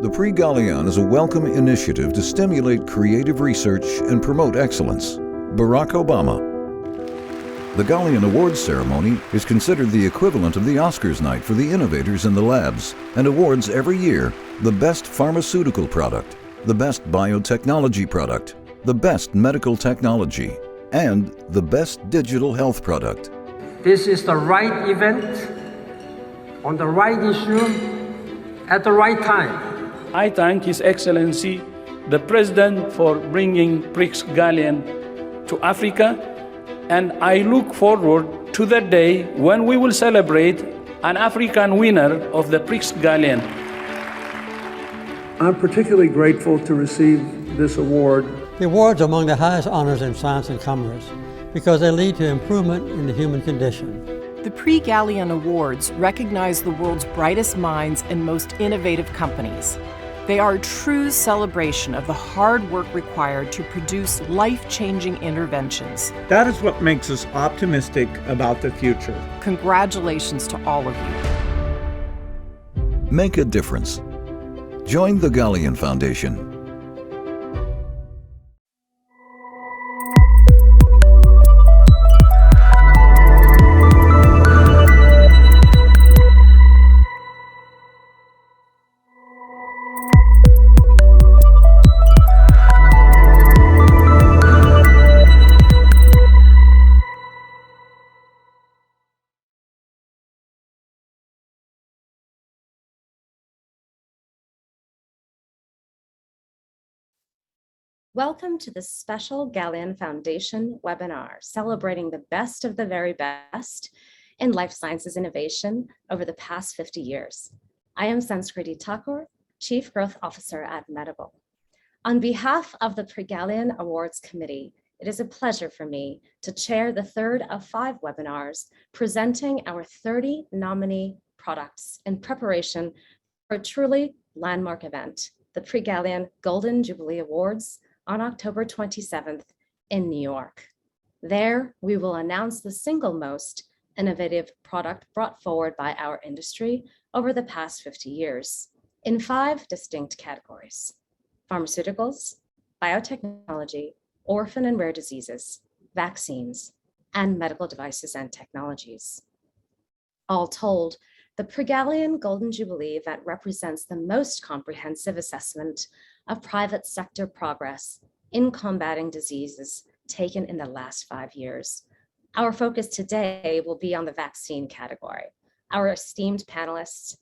The Prix Galien is a welcome initiative to stimulate creative research and promote excellence. Barack Obama. The Galien Awards ceremony is considered the equivalent of the Oscars night for the innovators in the labs and awards every year the best pharmaceutical product, the best biotechnology product, the best medical technology, and the best digital health product. This is the right event, on the right issue, at the right time. I thank His Excellency, the President, for bringing Prix Galien to Africa, and I look forward to the day when we will celebrate an African winner of the Prix Galien. I'm particularly grateful to receive this award. The awards are among the highest honors in science and commerce because they lead to improvement in the human condition. The Prix Galien Awards recognize the world's brightest minds and most innovative companies. They are a true celebration of the hard work required to produce life-changing interventions. That is what makes us optimistic about the future. Congratulations to all of you. Make a difference. Join the Galien Foundation. Welcome to the special Galien Foundation webinar celebrating the best of the very best in life sciences innovation over the past 50 years. I am Sanskriti Thakur, Chief Growth Officer at Medable. On behalf of the Prix Galien Awards Committee, it is a pleasure for me to chair the third of 5 webinars presenting our 30 nominee products in preparation for a truly landmark event, the Prix Galien Golden Jubilee Awards, on October 27th in New York. There, we will announce the single most innovative product brought forward by our industry over the past 50 years in 5 distinct categories: pharmaceuticals, biotechnology, orphan and rare diseases, vaccines, and medical devices and technologies. All told, the Prix Galien Golden Jubilee event represents the most comprehensive assessment of private sector progress in combating diseases taken in the last 5 years. Our focus today will be on the vaccine category. Our esteemed panelists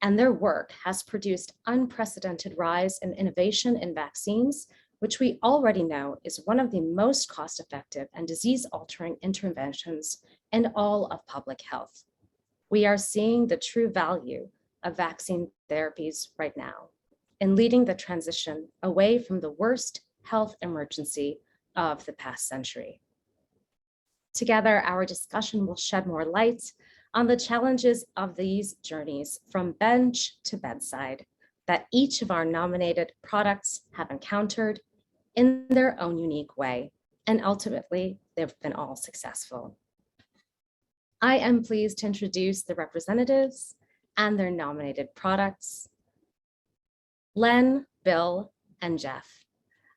and their work has produced unprecedented rise in innovation in vaccines, which we already know is one of the most cost-effective and disease-altering interventions in all of public health. We are seeing the true value of vaccine therapies right now in leading the transition away from the worst health emergency of the past century. Together, our discussion will shed more light on the challenges of these journeys from bench to bedside that each of our nominated products have encountered in their own unique way, and ultimately, they've been all successful. I am pleased to introduce the representatives and their nominated products. Len, Bill, and Jeff.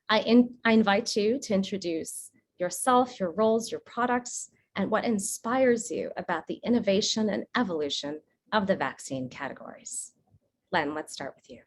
I invite you to introduce yourself, your roles, your products, and what inspires you about the innovation and evolution of the vaccine categories. Len, let's start with you.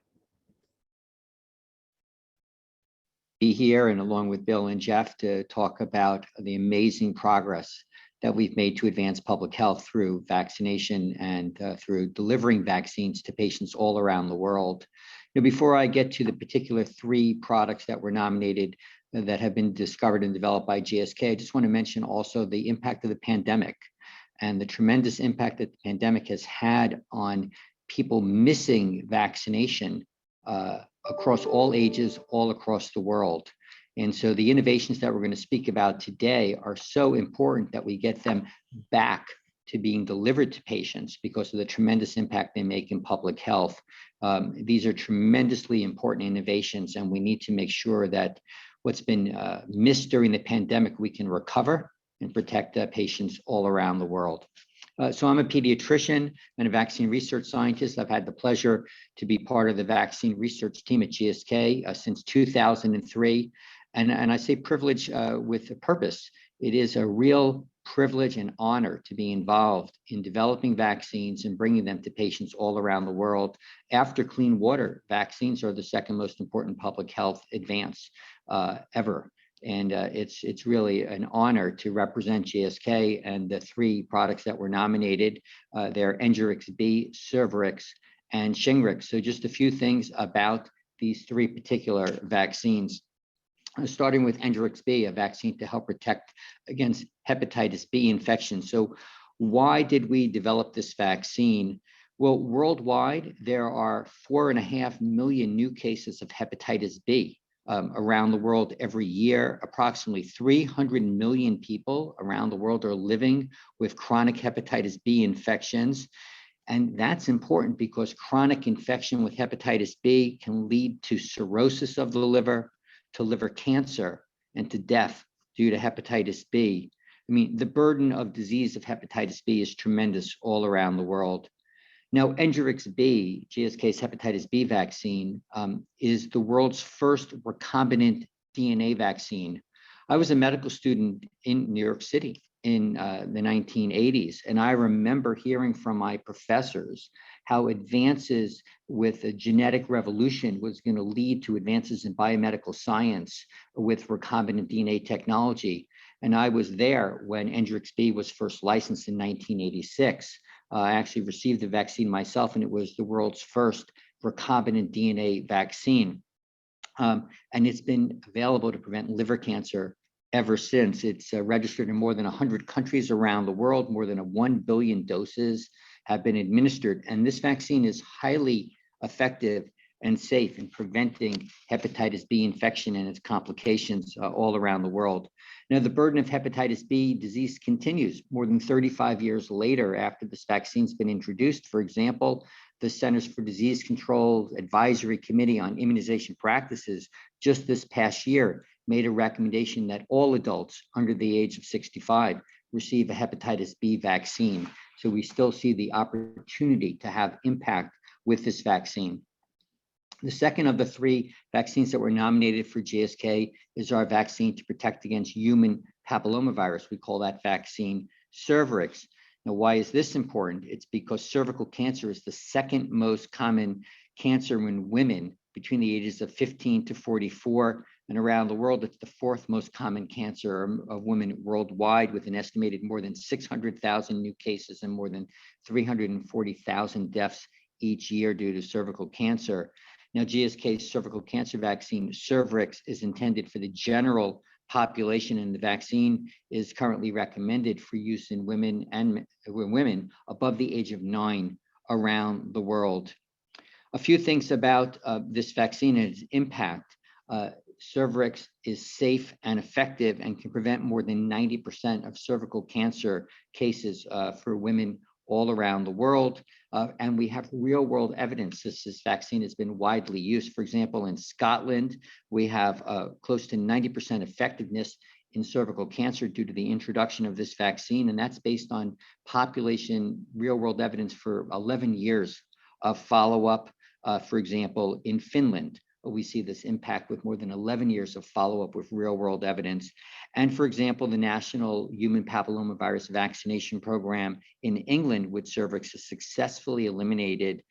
Be here and along with Bill and Jeff to talk about the amazing progress that we've made to advance public health through vaccination and through delivering vaccines to patients all around the world. Before I get to the particular 3 products that were nominated that have been discovered and developed by GSK, I just want to mention also the impact of the pandemic and the tremendous impact that the pandemic has had on people missing vaccination across all ages, all across the world. And so the innovations that we're going to speak about today are so important that we get them back to being delivered to patients because of the tremendous impact they make in public health. These are tremendously important innovations, and we need to make sure that what's been missed during the pandemic, we can recover and protect patients all around the world. So I'm a pediatrician and a vaccine research scientist. I've had the pleasure to be part of the vaccine research team at GSK since 2003. And I say privilege with a purpose. It is a real privilege and honor to be involved in developing vaccines and bringing them to patients all around the world. After clean water, vaccines are the second most important public health advance ever. And it's really an honor to represent GSK and the three products that were nominated. They're Engerix-B, Cervix, and Shingrix. So just a few things about these three particular vaccines. Starting with Engerix-B, a vaccine to help protect against hepatitis B infection. So why did we develop this vaccine? Well, worldwide, there are 4.5 million new cases of hepatitis B around the world every year. Approximately 300 million people around the world are living with chronic hepatitis B infections. And that's important because chronic infection with hepatitis B can lead to cirrhosis of the liver, to liver cancer, and to death due to hepatitis B. I mean, the burden of disease of hepatitis B is tremendous all around the world. Now, Engerix-B, GSK's hepatitis B vaccine, is the world's first recombinant DNA vaccine. I was a medical student in New York City in the 1980s, and I remember hearing from my professors how advances with a genetic revolution was going to lead to advances in biomedical science with recombinant DNA technology. And I was there when Engerix-B was first licensed in 1986. I actually received the vaccine myself, and it was the world's first recombinant DNA vaccine. And it's been available to prevent liver cancer ever since. It's registered in more than 100 countries around the world. More than 1 billion doses have been administered. And this vaccine is highly effective and safe in preventing hepatitis B infection and its complications all around the world. Now, the burden of hepatitis B disease continues more than 35 years later after this vaccine's been introduced. For example, the Centers for Disease Control Advisory Committee on Immunization Practices just this past year made a recommendation that all adults under the age of 65 receive a hepatitis B vaccine. So we still see the opportunity to have impact with this vaccine. The second of the three vaccines that were nominated for GSK is our vaccine to protect against human papillomavirus. We call that vaccine Cervix. Now, why is this important? It's because cervical cancer is the second most common cancer in women between the ages of 15 to 44. And around the world, it's the fourth most common cancer of women worldwide, with an estimated more than 600,000 new cases and more than 340,000 deaths each year due to cervical cancer. Now, GSK's cervical cancer vaccine, Cervix, is intended for the general population, and the vaccine is currently recommended for use in women and women above the age of 9 around the world. A few things about this vaccine and its impact. Cervix is safe and effective and can prevent more than 90% of cervical cancer cases for women all around the world. And we have real world evidence this vaccine has been widely used. For example, in Scotland, we have close to 90% effectiveness in cervical cancer due to the introduction of this vaccine. And that's based on population real world evidence for 11 years of follow-up. For example, in Finland, we see this impact with more than 11 years of follow-up with real-world evidence. And for example, the National Human Papillomavirus Vaccination Program in England with Cervix has successfully eliminated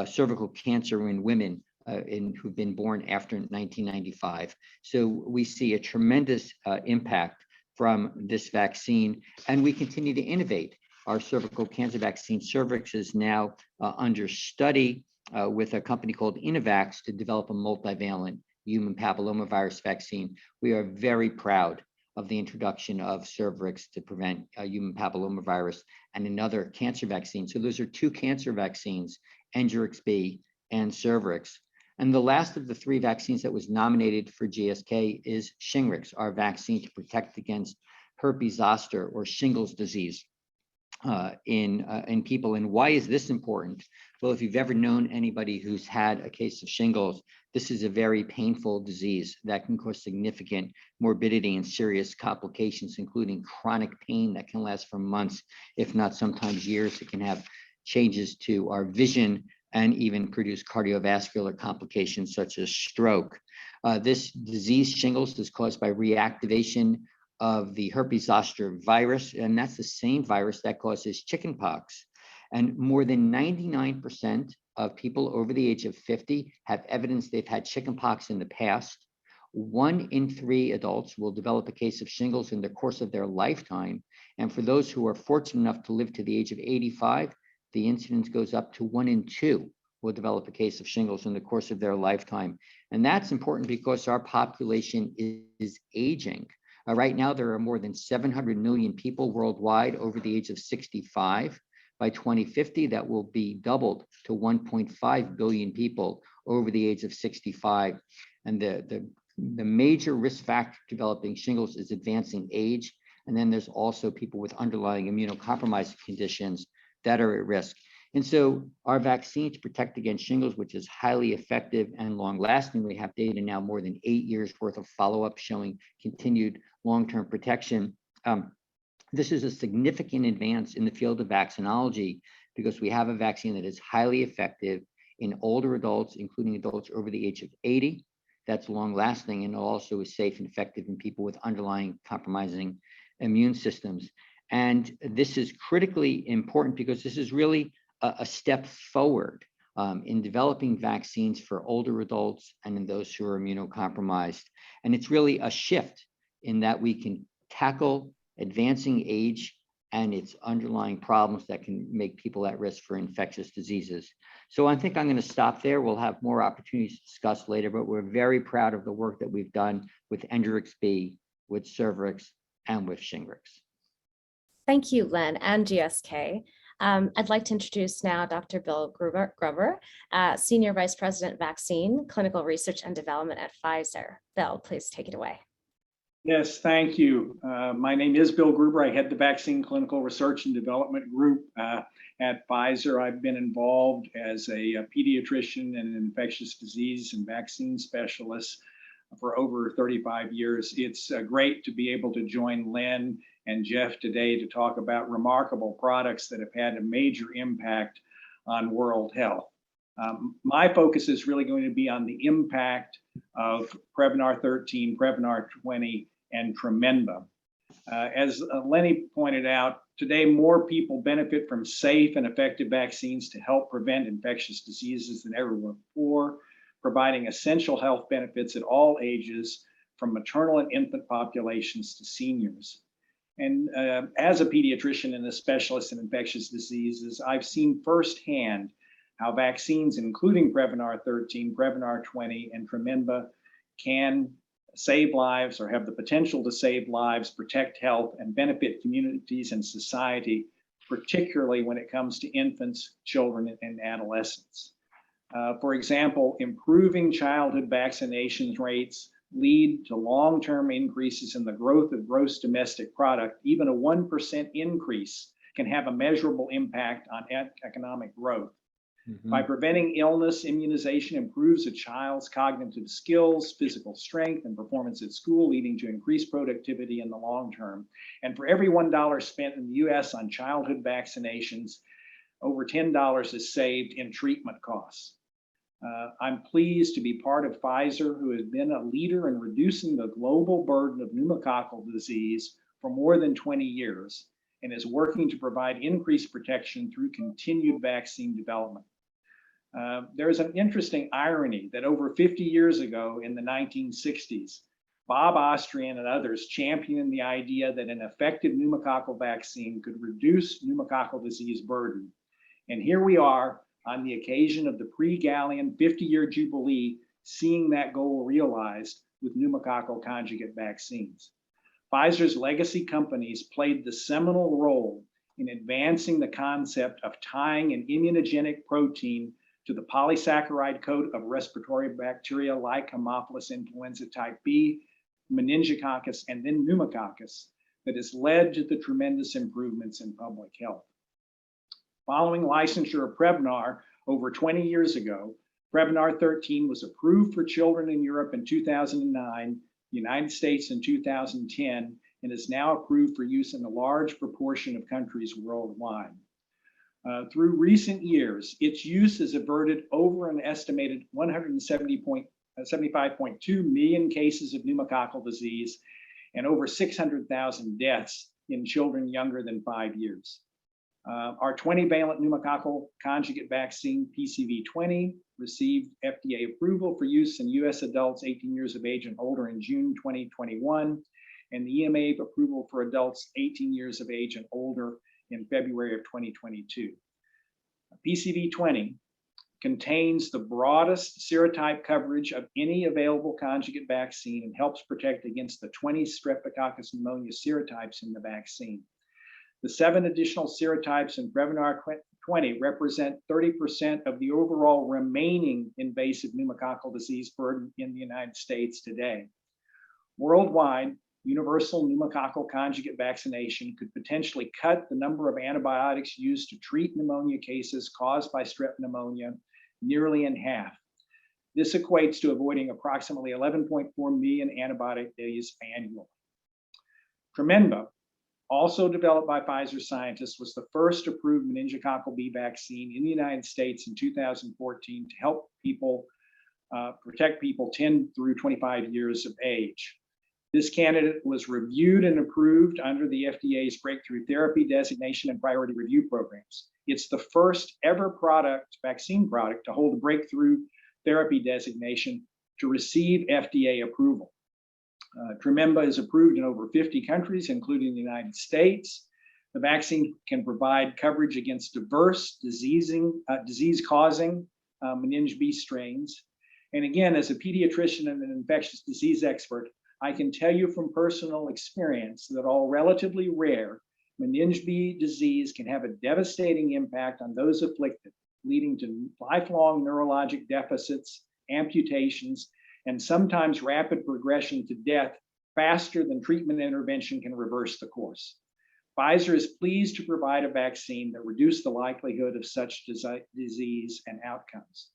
cervical cancer in women who've been born after 1995. So we see a tremendous impact from this vaccine, and we continue to innovate. Our cervical cancer vaccine, Cervix, is now under study with a company called Innovax to develop a multivalent human papillomavirus vaccine. We are very proud of the introduction of Cervix to prevent human papillomavirus and another cancer vaccine. So those are two cancer vaccines, Engerix-B and Cervix. And the last of the three vaccines that was nominated for GSK is Shingrix, our vaccine to protect against herpes zoster or shingles disease. in people. And why is this important? Well, if you've ever known anybody who's had a case of shingles, this is a very painful disease that can cause significant morbidity and serious complications, including chronic pain that can last for months, if not sometimes years. It can have changes to our vision and even produce cardiovascular complications such as stroke. This disease, shingles, is caused by reactivation of the herpes zoster virus, and that's the same virus that causes chickenpox. And more than 99% of people over the age of 50 have evidence they've had chickenpox in the past. 1 in 3 adults will develop a case of shingles in the course of their lifetime. And for those who are fortunate enough to live to the age of 85, the incidence goes up to 1 in 2 will develop a case of shingles in the course of their lifetime. And that's important because our population is aging. Right now, there are more than 700 million people worldwide over the age of 65. By 2050, that will be doubled to 1.5 billion people over the age of 65. And the major risk factor developing shingles is advancing age. And then there's also people with underlying immunocompromised conditions that are at risk. And so our vaccine to protect against shingles, which is highly effective and long lasting, we have data now more than 8 years worth of follow-up showing continued long-term protection. This is a significant advance in the field of vaccinology because we have a vaccine that is highly effective in older adults, including adults over the age of 80. That's long lasting and also is safe and effective in people with underlying compromising immune systems. And this is critically important because this is really a step forward in developing vaccines for older adults and in those who are immunocompromised. And it's really a shift in that we can tackle advancing age and its underlying problems that can make people at risk for infectious diseases. So I think I'm going to stop there. We'll have more opportunities to discuss later, but we're very proud of the work that we've done with Engerix-B, with Cervix, and with Shingrix. Thank you, Len and GSK. I'd like to introduce now Dr. Bill Gruber, Senior Vice President, Vaccine, Clinical Research and Development at Pfizer. Bill, please take it away. Yes, thank you. My name is Bill Gruber. I head the Vaccine Clinical Research and Development Group at Pfizer. I've been involved as a pediatrician and an infectious disease and vaccine specialist for over 35 years. It's great to be able to join Len and Jeff today to talk about remarkable products that have had a major impact on world health. My focus is really going to be on the impact of Prevnar 13, Prevnar 20, and Tremenba. As Lenny pointed out, today more people benefit from safe and effective vaccines to help prevent infectious diseases than ever before, providing essential health benefits at all ages, from maternal and infant populations to seniors. And as a pediatrician and a specialist in infectious diseases, I've seen firsthand how vaccines, including Prevnar 13, Prevnar 20, and Tremenba, can save lives or have the potential to save lives, protect health, and benefit communities and society, particularly when it comes to infants, children, and adolescents. For example, improving childhood vaccination rates lead to long-term increases in the growth of gross domestic product. Even a 1% increase can have a measurable impact on economic growth. By preventing illness, immunization improves a child's cognitive skills, physical strength, and performance at school, leading to increased productivity in the long term. And for every $1 spent in the US on childhood vaccinations, over $10 is saved in treatment costs. I'm pleased to be part of Pfizer, who has been a leader in reducing the global burden of pneumococcal disease for more than 20 years and is working to provide increased protection through continued vaccine development. There's an interesting irony that over 50 years ago in the 1960s, Bob Austrian and others championed the idea that an effective pneumococcal vaccine could reduce pneumococcal disease burden. And here we are on the occasion of the Prix Galien 50-year Jubilee, seeing that goal realized with pneumococcal conjugate vaccines. Pfizer's legacy companies played the seminal role in advancing the concept of tying an immunogenic protein to the polysaccharide coat of respiratory bacteria like Haemophilus influenza type B, meningococcus, and then pneumococcus that has led to the tremendous improvements in public health. Following licensure of Prevnar over 20 years ago, Prevnar 13 was approved for children in Europe in 2009, the United States in 2010, and is now approved for use in a large proportion of countries worldwide. Through recent years, its use has averted over an estimated 175.2 million cases of pneumococcal disease and over 600,000 deaths in children younger than 5 years. Our 20-valent pneumococcal conjugate vaccine, PCV20, received FDA approval for use in US adults 18 years of age and older in June 2021, and the EMA approval for adults 18 years of age and older in February of 2022. PCV20 contains the broadest serotype coverage of any available conjugate vaccine and helps protect against the 20 Streptococcus pneumonia serotypes in the vaccine. The 7 additional serotypes in Prevnar 20 represent 30% of the overall remaining invasive pneumococcal disease burden in the United States today. Worldwide, universal pneumococcal conjugate vaccination could potentially cut the number of antibiotics used to treat pneumonia cases caused by strep pneumonia nearly in half. This equates to avoiding approximately 11.4 million antibiotic days annually. Tremenba, also developed by Pfizer scientists, was the first approved meningococcal B vaccine in the United States in 2014 to help people protect people 10 through 25 years of age. This candidate was reviewed and approved under the FDA's Breakthrough Therapy Designation and Priority Review programs. It's the first ever vaccine product to hold a Breakthrough Therapy Designation to receive FDA approval. Tremenba is approved in over 50 countries, including the United States. The vaccine can provide coverage against diverse disease-causing meninge B strains. And again, as a pediatrician and an infectious disease expert, I can tell you from personal experience that all relatively rare meninge B disease can have a devastating impact on those afflicted, leading to lifelong neurologic deficits, amputations, and sometimes rapid progression to death faster than treatment intervention can reverse the course. Pfizer is pleased to provide a vaccine that reduces the likelihood of such disease and outcomes.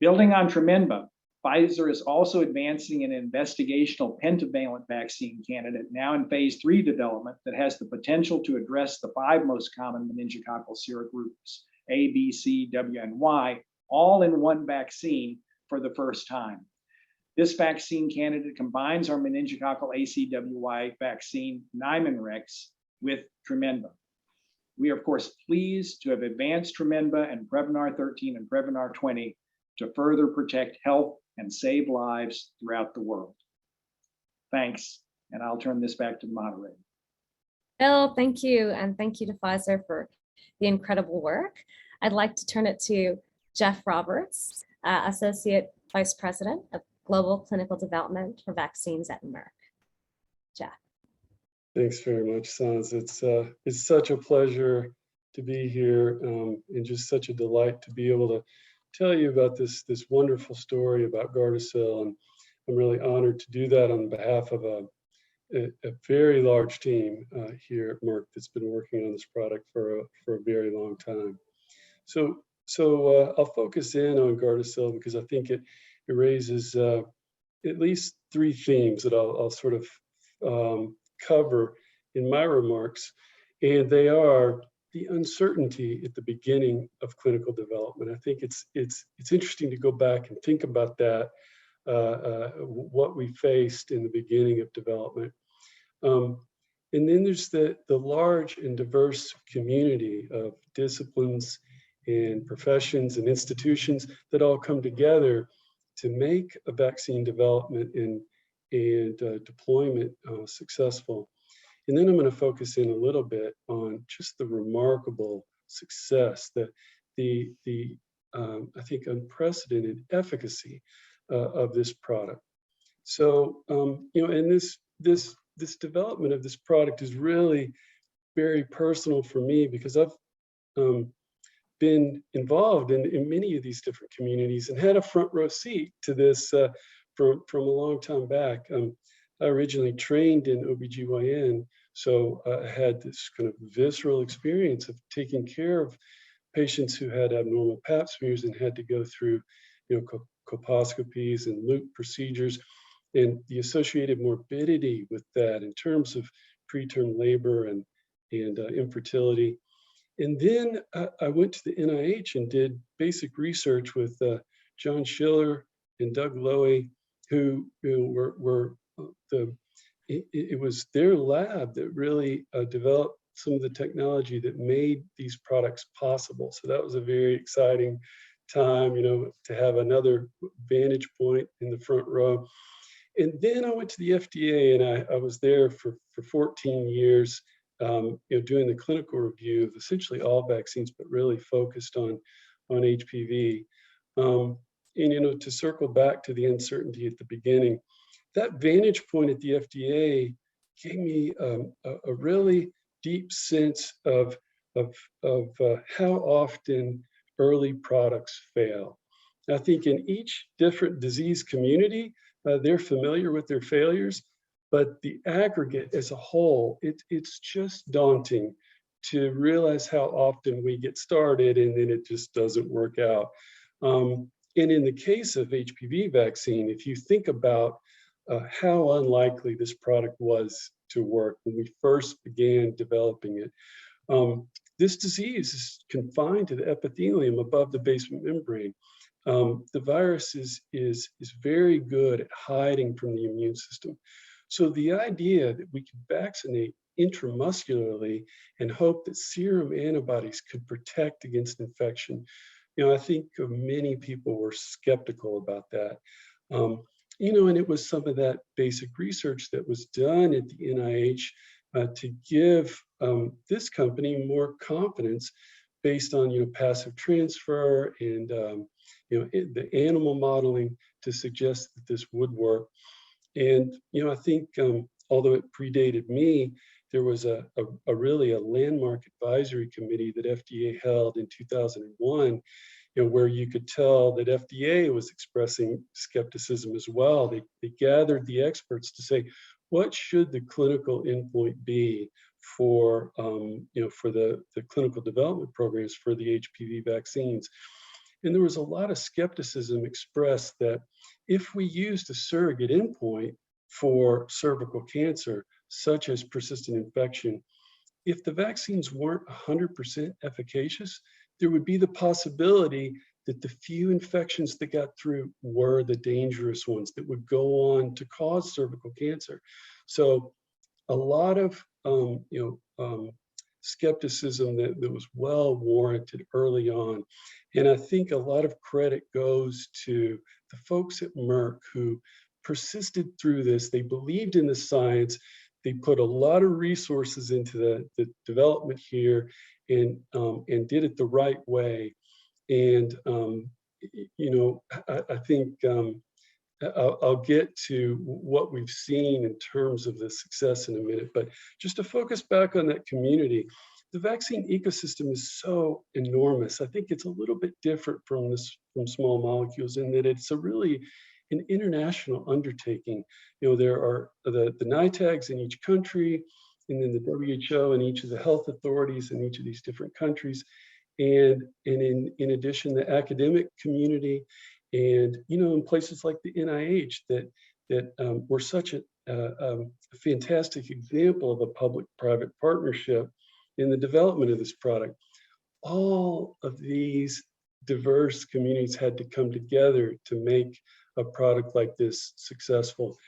Building on Tremenba, Pfizer is also advancing an investigational pentavalent vaccine candidate now in phase 3 development that has the potential to address the 5 most common meningococcal serogroups, A, B, C, W, and Y, all in one vaccine for the first time. This vaccine candidate combines our meningococcal ACWY vaccine, Nimenrix, with Tremenba. We are, of course, pleased to have advanced Tremenba and Prevnar 13 and Prevnar 20 to further protect health and save lives throughout the world. Thanks, and I'll turn this back to the moderator. Bill, thank you, and thank you to Pfizer for the incredible work. I'd like to turn it to Jeff Roberts, Associate Vice President of Global Clinical Development for Vaccines at Merck. Jeff. Thanks very much, Sans. It's such a pleasure to be here, and just such a delight to be able to tell you about this wonderful story about Gardasil, and I'm really honored to do that on behalf of a very large team here at Merck that's been working on this product for a very long time. So I'll focus in on Gardasil because I think it raises at least 3 themes that I'll sort of cover in my remarks, and they are the uncertainty at the beginning of clinical development. I think it's interesting to go back and think about that, what we faced in the beginning of development. And then there's the large and diverse community of disciplines and professions and institutions that all come together to make a vaccine development and deployment successful. And then I'm going to focus in a little bit on just the remarkable success, the I think unprecedented efficacy of this product. So and this development of this product is really very personal for me because I've been involved in many of these different communities and had a front row seat to this from a long time back. I originally trained in OBGYN, So I had this kind of visceral experience of taking care of patients who had abnormal pap smears and had to go through, colposcopies and loop procedures, and the associated morbidity with that in terms of preterm labor and infertility. And then I went to the NIH and did basic research with John Schiller and Doug Lowy, who were it was their lab that really developed some of the technology that made these products possible. So that was a very exciting time, to have another vantage point in the front row. And then I went to the FDA, and I was there for 14 years, doing the clinical review of essentially all vaccines, but really focused on HPV. And to circle back to the uncertainty at the beginning, that vantage point at the FDA gave me a really deep sense of how often early products fail. I think in each different disease community, they're familiar with their failures, but the aggregate as a whole, it's just daunting to realize how often we get started and then it just doesn't work out. And in the case of HPV vaccine, if you think about how unlikely this product was to work when we first began developing it. This disease is confined to the epithelium above the basement membrane. The virus is very good at hiding from the immune system. So the idea that we could vaccinate intramuscularly and hope that serum antibodies could protect against infection, I think many people were skeptical about that. And it was some of that basic research that was done at the NIH to give this company more confidence based on, passive transfer and, the animal modeling to suggest that this would work. And, I think although it predated me, there was a really a landmark advisory committee that FDA held in 2001, where you could tell that FDA was expressing skepticism as well. They gathered the experts to say, what should the clinical endpoint be for, for the clinical development programs for the HPV vaccines? And there was a lot of skepticism expressed that if we used a surrogate endpoint for cervical cancer, such as persistent infection, if the vaccines weren't 100% efficacious, there would be the possibility that the few infections that got through were the dangerous ones that would go on to cause cervical cancer. So a lot of skepticism that was well warranted early on. And I think a lot of credit goes to the folks at Merck who persisted through this. They believed in the science. They put a lot of resources into the development here and did it the right way. And, I think I'll get to what we've seen in terms of the success in a minute, but just to focus back on that community, the vaccine ecosystem is so enormous. I think it's a little bit different from small molecules in that it's really an international undertaking. There are the NITAGs in each country, and then the WHO and each of the health authorities in each of these different countries. And in addition, the academic community and, in places like the NIH that were such a fantastic example of a public-private partnership in the development of this product. All of these diverse communities had to come together to make a product like this successful.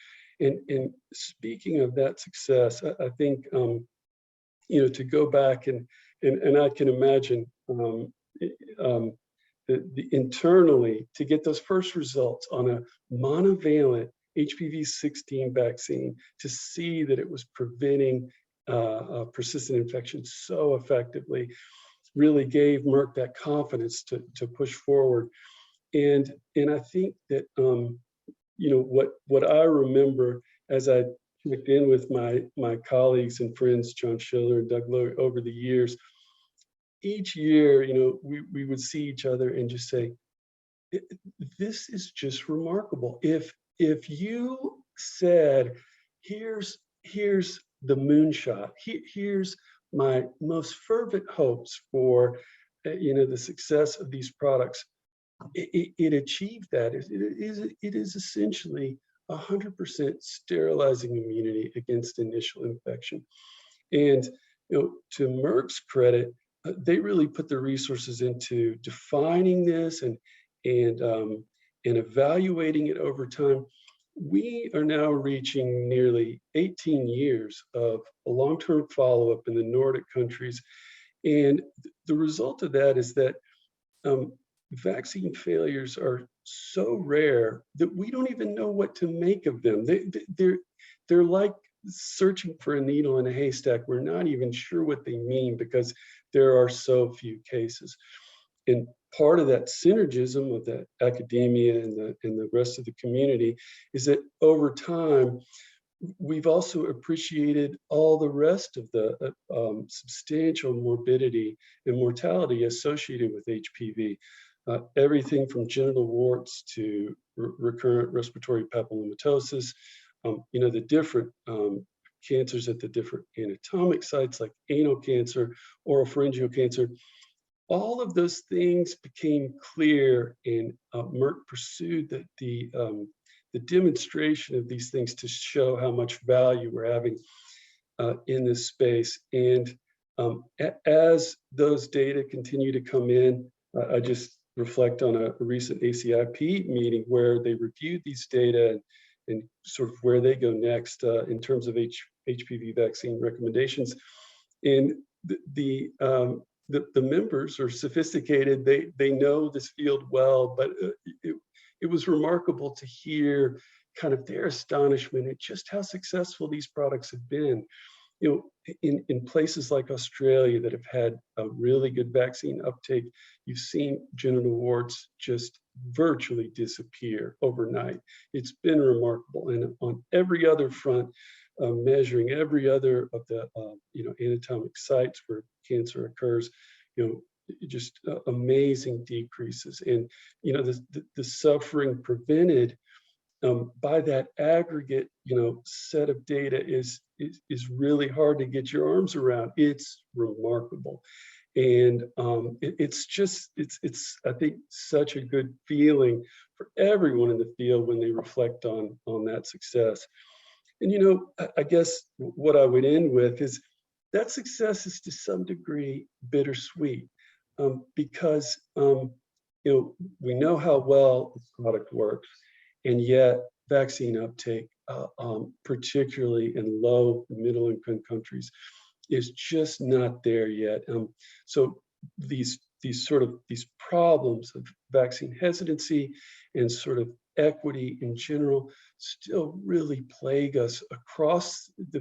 And speaking of that success, I think, to go back and I can imagine internally to get those first results on a monovalent HPV-16 vaccine, to see that it was preventing persistent infection so effectively, really gave Merck that confidence to push forward. And I think that what I remember as I checked in with my colleagues and friends, John Schiller and Doug Lowy, over the years, each year, we would see each other and just say, this is just remarkable. If you said, here's the moonshot. Here's my most fervent hopes for the success of these products. It achieved that. It is essentially 100% sterilizing immunity against initial infection. And to Merck's credit, they really put the resources into defining this and evaluating it over time. We are now reaching nearly 18 years of a long-term follow-up in the Nordic countries. And the result of that is that vaccine failures are so rare that we don't even know what to make of them. They're like searching for a needle in a haystack. We're not even sure what they mean because there are so few cases. And part of that synergism of the academia and the rest of the community is that over time, we've also appreciated all the rest of the substantial morbidity and mortality associated with HPV. Everything from genital warts to recurrent respiratory papillomatosis, the different cancers at the different anatomic sites like anal cancer, oropharyngeal cancer. All of those things became clear, and Merck pursued the demonstration of these things to show how much value we're having in this space. And as those data continue to come in, I just reflect on a recent ACIP meeting where they reviewed these data and sort of where they go next in terms of HPV vaccine recommendations. And the members are sophisticated. They know this field well, but it was remarkable to hear kind of their astonishment at just how successful these products have been. In places like Australia that have had a really good vaccine uptake, you've seen genital warts just virtually disappear overnight. It's been remarkable. And on every other front, measuring every other of the anatomic sites where cancer occurs, just amazing decreases. And the suffering prevented by that aggregate set of data is really hard to get your arms around. It's remarkable. And it's I think such a good feeling for everyone in the field when they reflect on that success. And I guess what I would end with is that success is to some degree bittersweet, because we know how well the product works, and yet vaccine uptake, particularly in low middle income countries, is just not there yet. So these problems of vaccine hesitancy and sort of equity in general still really plague us across the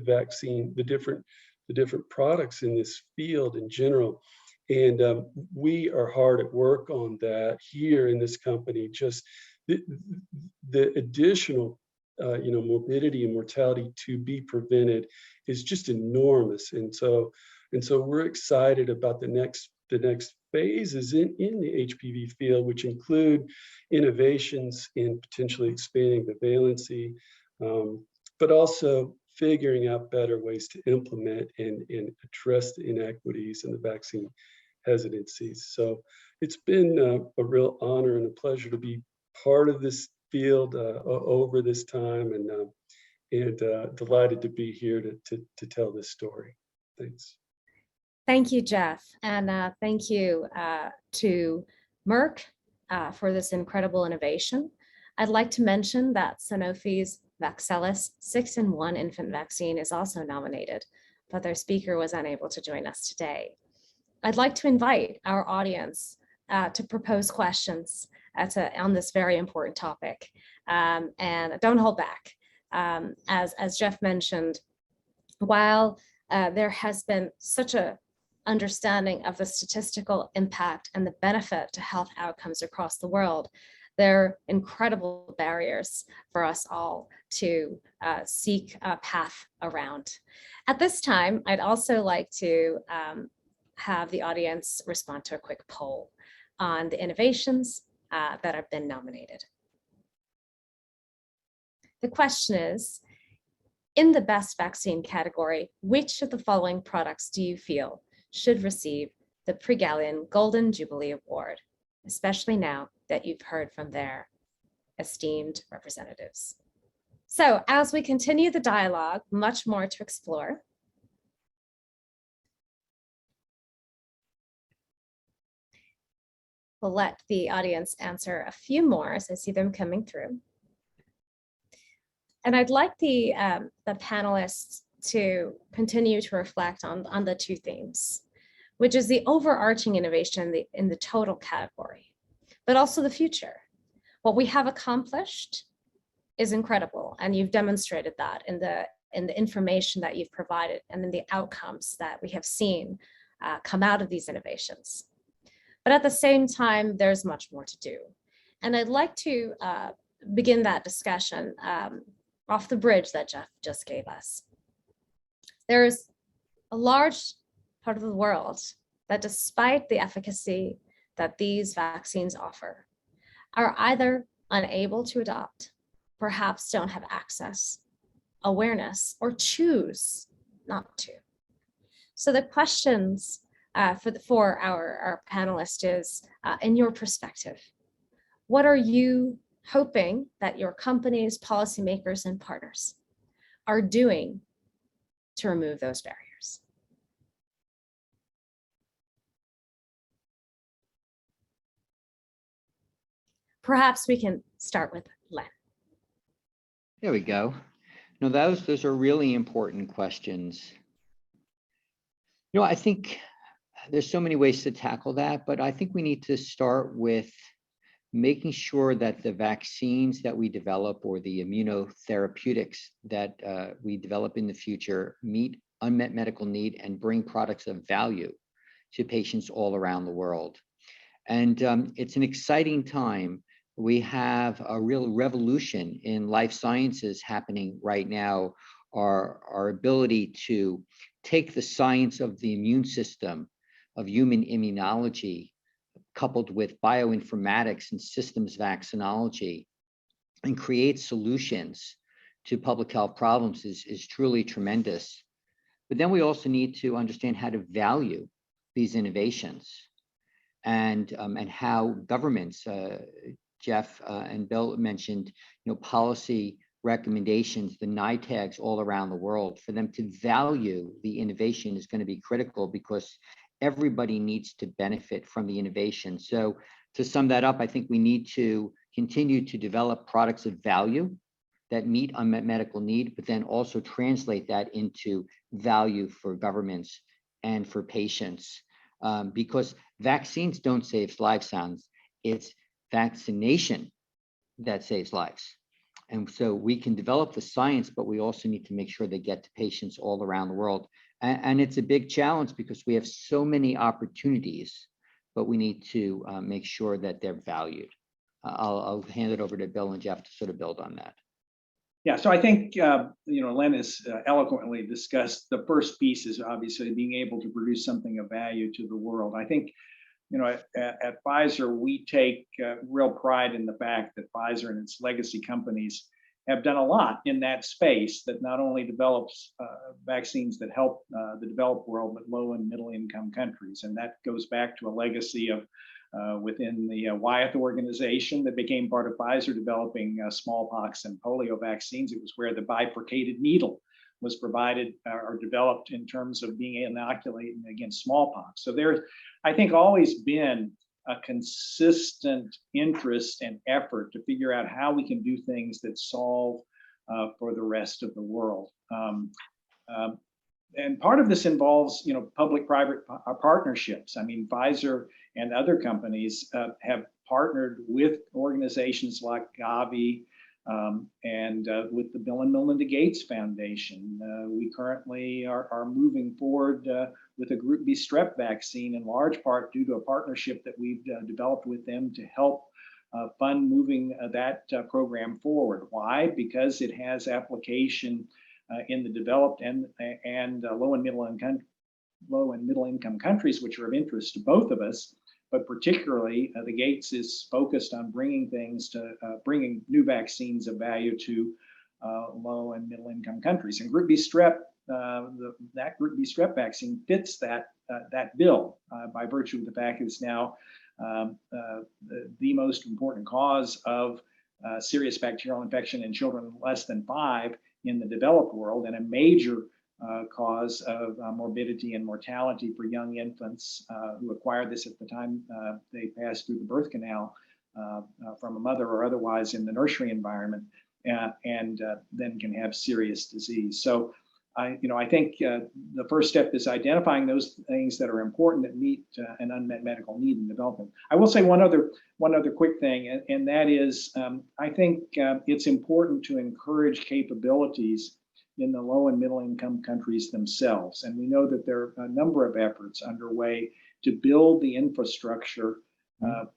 different products in this field in general. And we are hard at work on that here in this company. Just the additional morbidity and mortality to be prevented is just enormous. And so we're excited about the next phases in the HPV field, which include innovations in potentially expanding the valency, but also figuring out better ways to implement and address the inequities and the vaccine hesitancies. So it's been a real honor and a pleasure to be part of this field over this time, and delighted to be here to tell this story. Thanks. Thank you, Jeff, and thank you to Merck for this incredible innovation. I'd like to mention that Sanofi's Vaxelis 6-in-1 infant vaccine is also nominated, but their speaker was unable to join us today. I'd like to invite our audience to propose questions on this very important topic, and don't hold back. As Jeff mentioned, while there has been such a understanding of the statistical impact and the benefit to health outcomes across the world, there are incredible barriers for us all to seek a path around. At this time, I'd also like to have the audience respond to a quick poll on the innovations that have been nominated. The question is, In the best vaccine category, which of the following products do you feel should receive the Prix Galien Golden Jubilee Award, especially now that you've heard from their esteemed representatives? So as we continue the dialogue, much more to explore. We'll let the audience answer a few more as I see them coming through. And I'd like the panelists to continue to reflect on the two themes, which is the overarching innovation in the total category, but also the future. What we have accomplished is incredible, and you've demonstrated that in the information that you've provided and in the outcomes that we have seen come out of these innovations. But at the same time, there's much more to do. And I'd like to begin that discussion off the bridge that Jeff just gave us. There's a large part of the world that, despite the efficacy that these vaccines offer, are either unable to adopt, perhaps don't have access, awareness, or choose not to. So the questions for our panelist is, in your perspective, what are you hoping that your companies, policymakers, and partners are doing to remove those barriers? Perhaps we can start with Len. There we go. No, those are really important questions. You know, I think there's so many ways to tackle that, but I think we need to start with making sure that the vaccines that we develop or the immunotherapeutics that we develop in the future meet unmet medical need and bring products of value to patients all around the world. And it's an exciting time. We have a real revolution in life sciences happening right now. Our ability to take the science of the immune system, of human immunology, coupled with bioinformatics and systems vaccinology, and create solutions to public health problems is truly tremendous. But then we also need to understand how to value these innovations and how governments, Jeff and Bill mentioned, policy recommendations, the NITAGs all around the world. For them to value the innovation is going to be critical because everybody needs to benefit from the innovation. So to sum that up, I think we need to continue to develop products of value that meet unmet medical need, but then also translate that into value for governments and for patients. Because vaccines don't save lives, it's vaccination that saves lives. And so we can develop the science, but we also need to make sure they get to patients all around the world. And it's a big challenge because we have so many opportunities, but we need to make sure that they're valued. I'll hand it over to Bill and Jeff to sort of build on that. Yeah, so I think, Len has eloquently discussed the first piece is obviously being able to produce something of value to the world. I think, at Pfizer, we take real pride in the fact that Pfizer and its legacy companies have done a lot in that space that not only develops vaccines that help the developed world, but low and middle income countries. And that goes back to a legacy of within the Wyeth organization that became part of Pfizer developing smallpox and polio vaccines. It was where the bifurcated needle was provided or developed in terms of being inoculated against smallpox. So there's, I think, always been a consistent interest and effort to figure out how we can do things that solve for the rest of the world. And part of this involves, public-private partnerships. I mean, Pfizer and other companies have partnered with organizations like Gavi and with the Bill and Melinda Gates Foundation. We currently are moving forward with a Group B Strep vaccine, in large part due to a partnership that we've developed with them to help fund moving that program forward. Why? Because it has application in the developed and low and middle income countries, which are of interest to both of us. But particularly, the Gates is focused on bringing new vaccines of value to low and middle income countries. And Group B strep, that Group B strep vaccine fits that bill by virtue of the fact that it's now the most important cause of serious bacterial infection in children less than 5 in the developed world, and a major cause of morbidity and mortality for young infants who acquire this at the time they pass through the birth canal from a mother or otherwise in the nursery environment, and then can have serious disease. So I think the first step is identifying those things that are important that meet an unmet medical need in development. I will say one other quick thing, and that is I think it's important to encourage capabilities in the low and middle income countries themselves. And we know that there are a number of efforts underway to build the infrastructure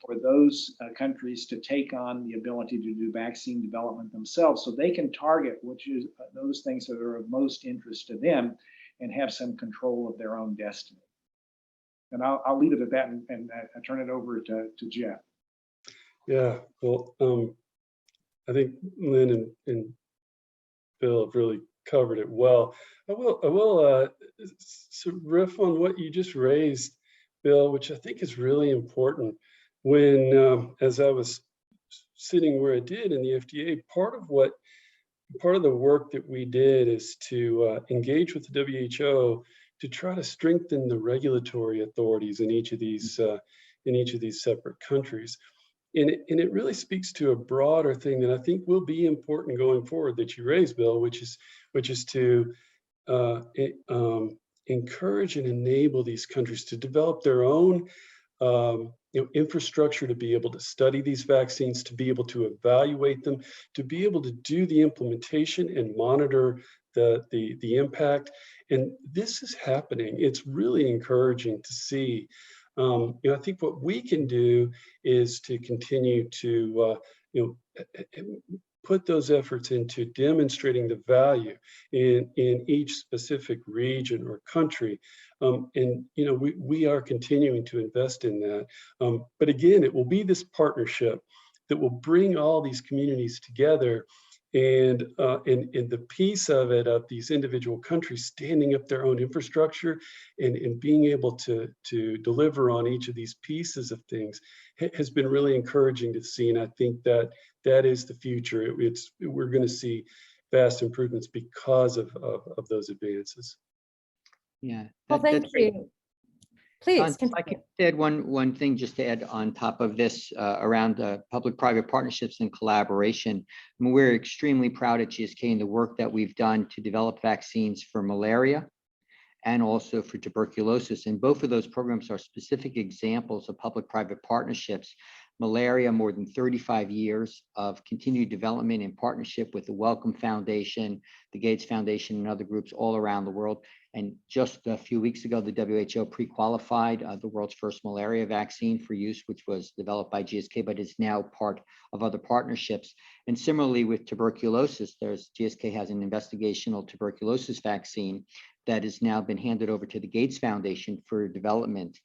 for those countries to take on the ability to do vaccine development themselves, so they can target those things that are of most interest to them and have some control of their own destiny. And I'll leave it at that and turn it over to Jeff. Yeah, well, I think Lynn and Bill have really covered it well. I will riff on what you just raised, Bill, which I think is really important. When, as I was sitting where I did in the FDA, part of the work that we did is to engage with the WHO to try to strengthen the regulatory authorities in each of these separate countries. And it really speaks to a broader thing that I think will be important going forward that you raised, Bill, which is to encourage and enable these countries to develop their own infrastructure to be able to study these vaccines, to be able to evaluate them, to be able to do the implementation and monitor the impact. And this is happening. It's really encouraging to see. I think what we can do is to continue to put those efforts into demonstrating the value in each specific region or country. And we are continuing to invest in that. But again, it will be this partnership that will bring all these communities together, and the piece of it, of these individual countries standing up their own infrastructure and being able to deliver on each of these pieces of things has been really encouraging to see. And I think that is the future. We're going to see vast improvements because of those advances. Yeah. Well, thank you. Please continue. I could add one thing just to add on top of this around public-private partnerships and collaboration. I mean, we're extremely proud at GSK in the work that we've done to develop vaccines for malaria and also for tuberculosis. And both of those programs are specific examples of public-private partnerships. Malaria, more than 35 years of continued development in partnership with the Wellcome Foundation, the Gates Foundation, and other groups all around the world. And just a few weeks ago, the WHO pre-qualified the world's first malaria vaccine for use, which was developed by GSK, but is now part of other partnerships. And similarly with tuberculosis, GSK has an investigational tuberculosis vaccine that has now been handed over to the Gates Foundation for development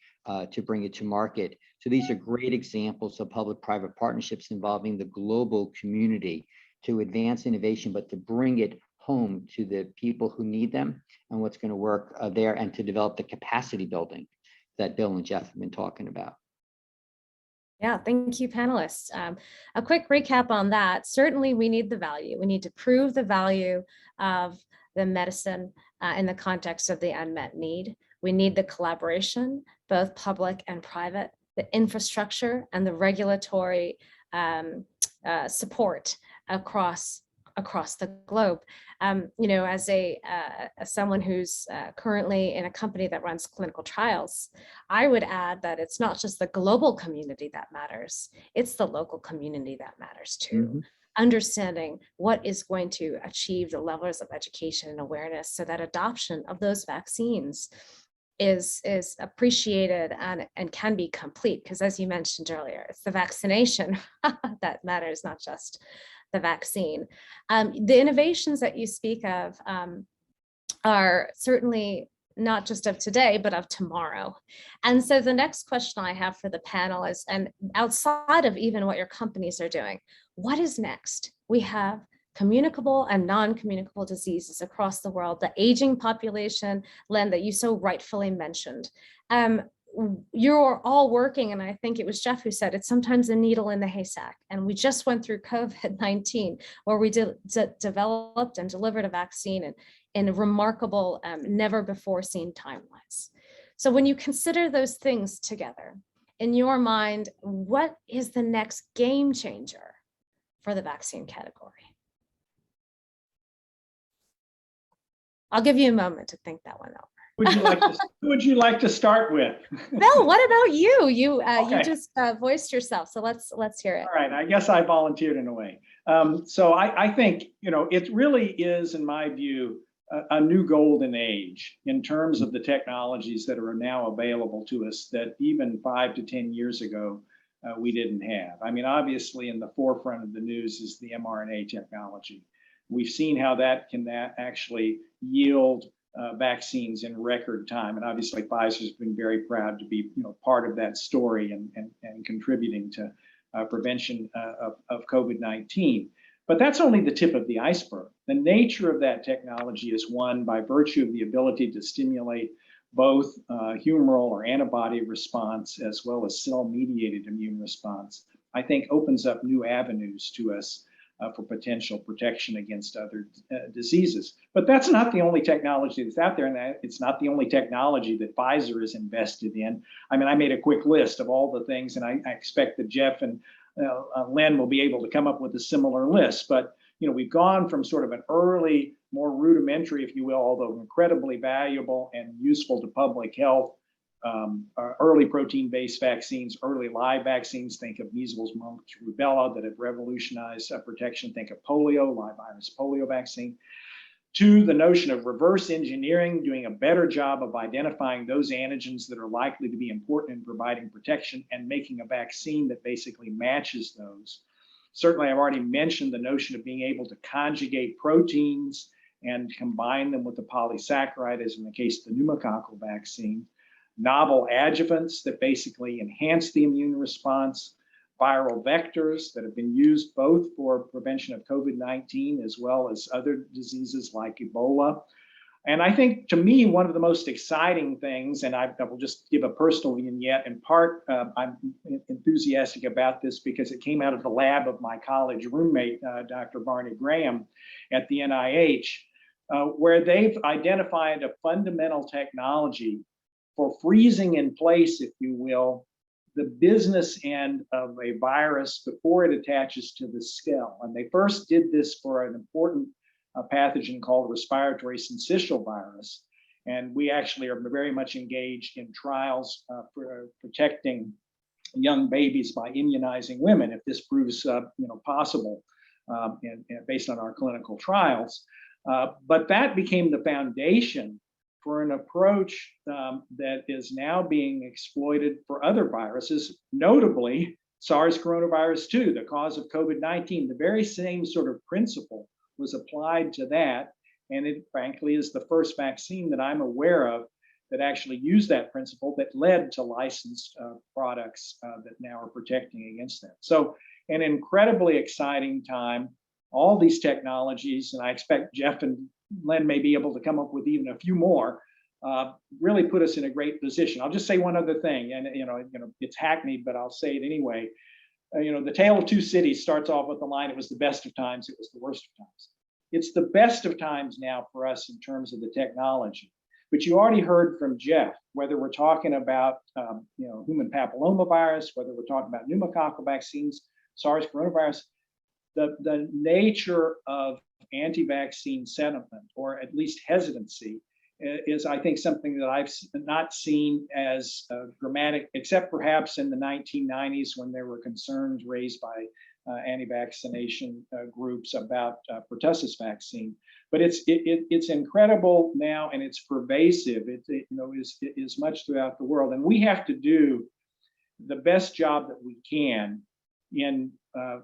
to bring it to market. So these are great examples of public-private partnerships involving the global community to advance innovation, but to bring it home to the people who need them and what's going to work there, and to develop the capacity building that Bill and Jeff have been talking about. Yeah, thank you, panelists. A quick recap on that. Certainly, we need the value. We need to prove the value of the medicine in the context of the unmet need. We need the collaboration, both public and private, the infrastructure and the regulatory support across the globe. As someone who's currently in a company that runs clinical trials, I would add that it's not just the global community that matters, it's the local community that matters too. Mm-hmm. Understanding what is going to achieve the levels of education and awareness so that adoption of those vaccines is appreciated and can be complete. Because as you mentioned earlier, it's the vaccination that matters, not just the vaccine. The innovations that you speak of are certainly not just of today, but of tomorrow. And so the next question I have for the panel is, and outside of even what your companies are doing, what is next? We have communicable and non-communicable diseases across the world, the aging population, Len, that you so rightfully mentioned. You're all working, and I think it was Jeff who said it's sometimes a needle in the haystack. And we just went through COVID-19, where we developed and delivered a vaccine in remarkable, never before seen timelines. So when you consider those things together, in your mind, what is the next game changer for the vaccine category? I'll give you a moment to think that one over. Who would you like to start with? Bill, what about you? You Okay. just voiced yourself, so let's hear it. All right, I guess I volunteered in a way. So I think, it really is, in my view, a new golden age in terms of the technologies that are now available to us that even 5 to 10 years ago we didn't have. I mean, obviously in the forefront of the news is the mRNA technology. We've seen how that can actually yield vaccines in record time, and obviously Pfizer's been very proud to be part of that story and contributing to prevention of COVID-19. But that's only the tip of the iceberg. The nature of that technology is one by virtue of the ability to stimulate both humoral or antibody response as well as cell-mediated immune response, I think opens up new avenues to us for potential protection against other diseases. But that's not the only technology that's out there, and it's not the only technology that Pfizer is invested in. I mean, I made a quick list of all the things, and I expect that Jeff and Len will be able to come up with a similar list. But we've gone from sort of an early, more rudimentary, if you will, although incredibly valuable and useful to public health, early protein-based vaccines, early live vaccines. Think of measles, mumps, rubella that have revolutionized protection. Think of polio, live virus polio vaccine. To the notion of reverse engineering, doing a better job of identifying those antigens that are likely to be important in providing protection and making a vaccine that basically matches those. Certainly, I've already mentioned the notion of being able to conjugate proteins and combine them with the polysaccharide, as in the case of the pneumococcal vaccine. Novel adjuvants that basically enhance the immune response, viral vectors that have been used both for prevention of COVID-19 as well as other diseases like Ebola. And I think, to me, one of the most exciting things, and I will just give a personal vignette, in part, I'm enthusiastic about this because it came out of the lab of my college roommate, Dr. Barney Graham at the NIH, where they've identified a fundamental technology for freezing in place, if you will, the business end of a virus before it attaches to the skull. And they first did this for an important pathogen called respiratory syncytial virus. And we actually are very much engaged in trials for protecting young babies by immunizing women, if this proves possible and based on our clinical trials. But that became the foundation for an approach that is now being exploited for other viruses, notably SARS coronavirus 2, the cause of COVID-19. The very same sort of principle was applied to that. And it frankly is the first vaccine that I'm aware of that actually used that principle that led to licensed products that now are protecting against that. So an incredibly exciting time, all these technologies, and I expect Jeff and Len may be able to come up with even a few more, really put us in a great position. I'll just say one other thing, and it's hackneyed, but I'll say it anyway. The Tale of Two Cities starts off with the line, "It was the best of times, it was the worst of times." It's the best of times now for us in terms of the technology. But you already heard from Jeff, whether we're talking about human papillomavirus, whether we're talking about pneumococcal vaccines, SARS coronavirus, the nature of anti-vaccine sentiment, or at least hesitancy, is, I think, something that I've not seen as dramatic, except perhaps in the 1990s when there were concerns raised by anti-vaccination groups about pertussis vaccine. But it's incredible now, and it's pervasive. It is much throughout the world, and we have to do the best job that we can in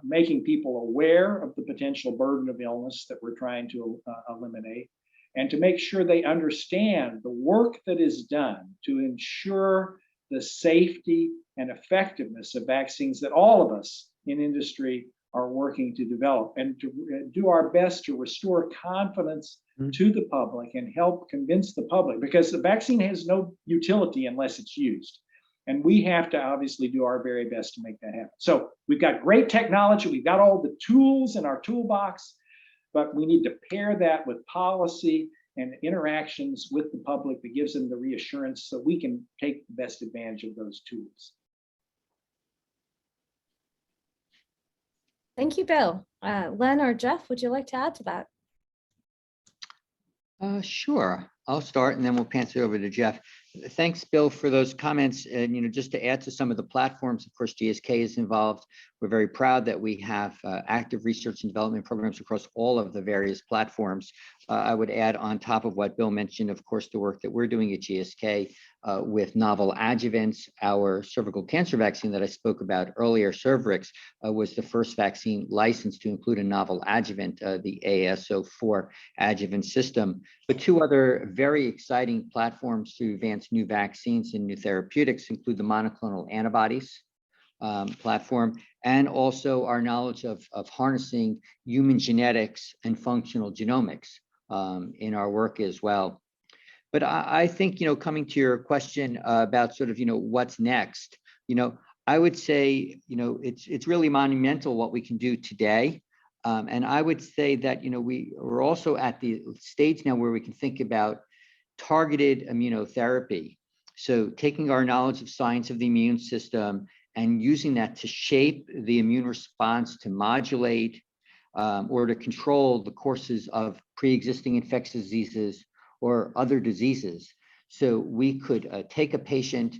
making people aware of the potential burden of illness that we're trying to eliminate, and to make sure they understand the work that is done to ensure the safety and effectiveness of vaccines that all of us in industry are working to develop, and to do our best to restore confidence to the public and help convince the public, because the vaccine has no utility unless it's used. And we have to obviously do our very best to make that happen. So we've got great technology, we've got all the tools in our toolbox, but we need to pair that with policy and interactions with the public that gives them the reassurance so we can take the best advantage of those tools. Thank you, Bill. Len or Jeff, would you like to add to that? Sure. I'll start and then we'll pass it over to Jeff. Thanks, Bill, for those comments. And just to add to some of the platforms, of course, GSK is involved. We're very proud that we have active research and development programs across all of the various platforms. I would add on top of what Bill mentioned, of course, the work that we're doing at GSK with novel adjuvants. Our cervical cancer vaccine that I spoke about earlier, Cervix, was the first vaccine licensed to include a novel adjuvant, the AS04 adjuvant system. But two other very exciting platforms to advance new vaccines and new therapeutics include the monoclonal antibodies platform, and also our knowledge of harnessing human genetics and functional genomics in our work as well. But I think, coming to your question about sort of, what's next, I would say, it's really monumental what we can do today. And I would say that, we're also at the stage now where we can think about targeted immunotherapy. So taking our knowledge of science of the immune system and using that to shape the immune response, to modulate or to control the courses of pre-existing infectious diseases or other diseases. So we could take a patient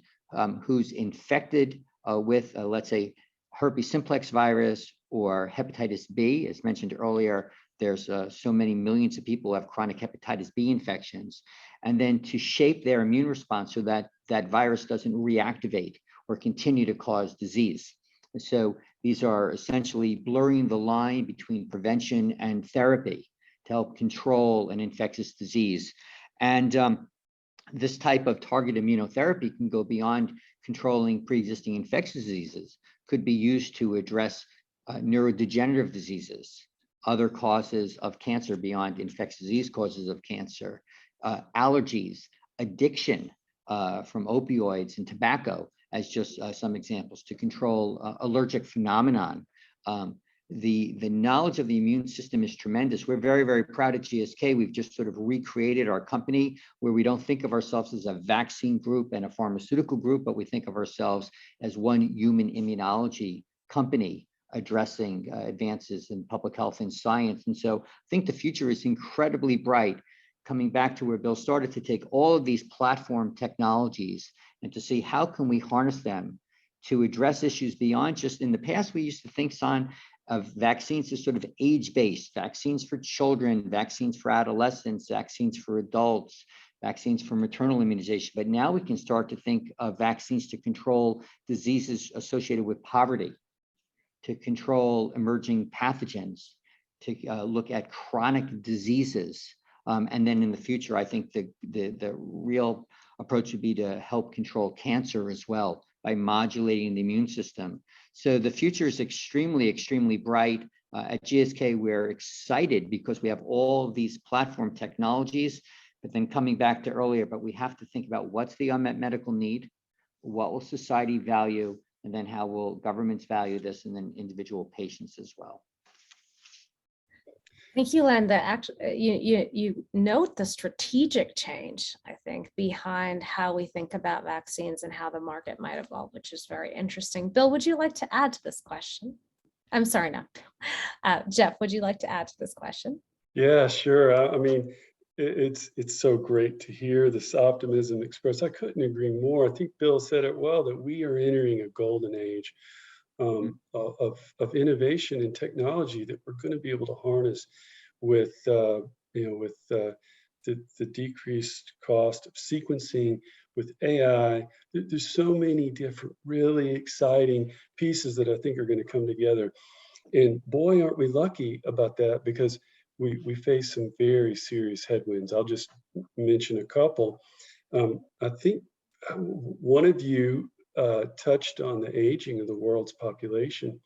who's infected with, let's say, herpes simplex virus or hepatitis B. As mentioned earlier, there's so many millions of people who have chronic hepatitis B infections, and then to shape their immune response so that that virus doesn't reactivate or continue to cause disease. So these are essentially blurring the line between prevention and therapy to help control an infectious disease. And this type of targeted immunotherapy can go beyond controlling pre-existing infectious diseases, could be used to address neurodegenerative diseases, other causes of cancer beyond infectious disease causes of cancer, allergies, addiction from opioids and tobacco, as just some examples, to control allergic phenomenon. The knowledge of the immune system is tremendous. We're very, very proud at GSK. We've just sort of recreated our company where we don't think of ourselves as a vaccine group and a pharmaceutical group, but we think of ourselves as one human immunology company addressing advances in public health and science. And so I think the future is incredibly bright, coming back to where Bill started, to take all of these platform technologies and to see how can we harness them to address issues beyond just, in the past, we used to think, Son, of vaccines as sort of age-based, vaccines for children, vaccines for adolescents, vaccines for adults, vaccines for maternal immunization. But now we can start to think of vaccines to control diseases associated with poverty, to control emerging pathogens, to look at chronic diseases. And then in the future, I think the real approach would be to help control cancer as well by modulating the immune system. So the future is extremely, extremely bright. At GSK, we're excited because we have all of these platform technologies, but then coming back to earlier, but we have to think about what's the unmet medical need, what will society value, and then how will governments value this, and then individual patients as well. Thank you, Len. You note the strategic change, I think, behind how we think about vaccines and how the market might evolve, which is very interesting. Bill, would you like to add to this question? I'm sorry, not Bill. Jeff, would you like to add to this question? Yeah, sure. I mean, it's so great to hear this optimism expressed. I couldn't agree more. I think Bill said it well, that we are entering a golden age of innovation and technology that we're going to be able to harness with the decreased cost of sequencing, with AI. There's so many different really exciting pieces that I think are going to come together. And boy, aren't we lucky about that, because we face some very serious headwinds. I'll just mention a couple. I think one of you touched on the aging of the world's population.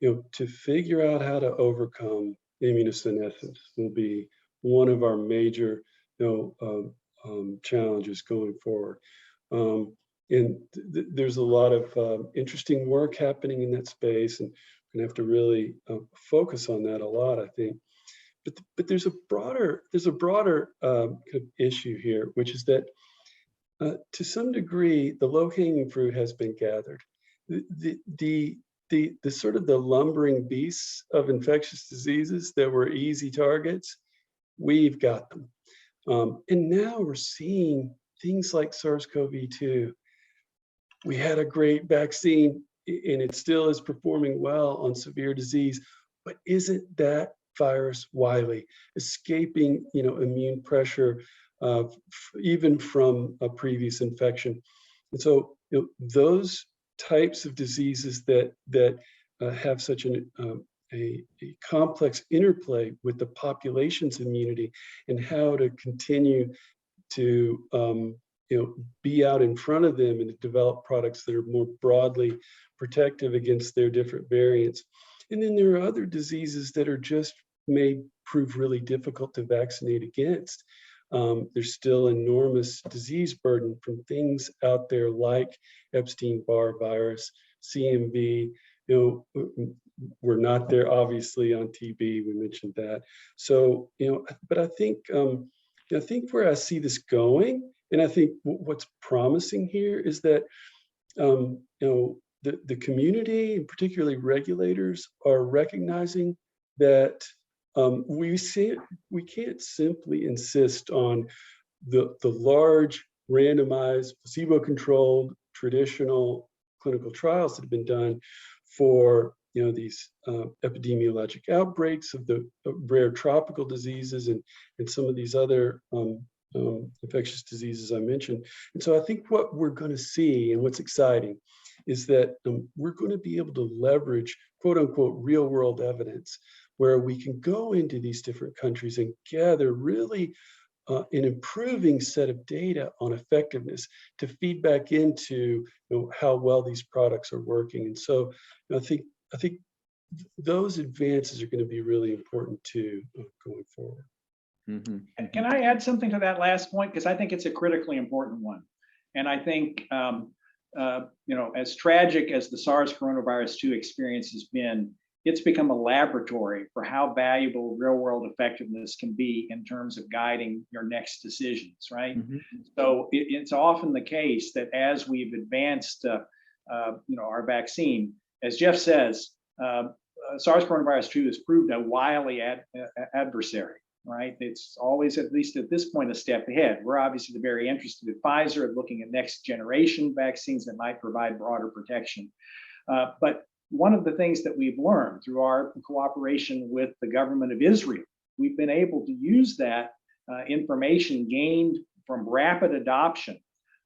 to figure out how to overcome immunosenescence will be one of our major, challenges going forward. And there's a lot of interesting work happening in that space, and we're gonna have to really focus on that a lot, I think. But there's a broader kind of issue here, which is that to some degree the low-hanging fruit has been gathered. The sort of the lumbering beasts of infectious diseases that were easy targets, we've got them. And now we're seeing things like SARS-CoV-2. We had a great vaccine and it still is performing well on severe disease, but isn't that virus wily, escaping immune pressure even from a previous infection? And so those types of diseases that have such a complex interplay with the population's immunity and how to continue to be out in front of them and to develop products that are more broadly protective against their different variants. And then there are other diseases that are just may prove really difficult to vaccinate against. There's still enormous disease burden from things out there like Epstein-Barr virus, CMV. We're not there obviously on TB. We mentioned that. So but I think where I see this going, and I think what's promising here is that the community and particularly regulators are recognizing that we can't simply insist on the large randomized placebo-controlled traditional clinical trials that have been done for these epidemiologic outbreaks of the rare tropical diseases and some of these other infectious diseases I mentioned. And so I think what we're going to see and what's exciting is that we're going to be able to leverage quote unquote real world evidence where we can go into these different countries and gather really an improving set of data on effectiveness to feed back into how well these products are working. And so I think those advances are going to be really important too going forward. Mm-hmm. Can I add something to that last point? Because I think it's a critically important one. And I think, as tragic as the SARS coronavirus 2 experience has been, it's become a laboratory for how valuable real-world effectiveness can be in terms of guiding your next decisions, right? Mm-hmm. So it's often the case that as we've advanced, our vaccine, as Jeff says, SARS coronavirus 2 has proved a wily adversary, right? It's always, at least at this point, a step ahead. We're obviously very interested at Pfizer at looking at next generation vaccines that might provide broader protection. But one of the things that we've learned through our cooperation with the government of Israel, we've been able to use that information gained from rapid adoption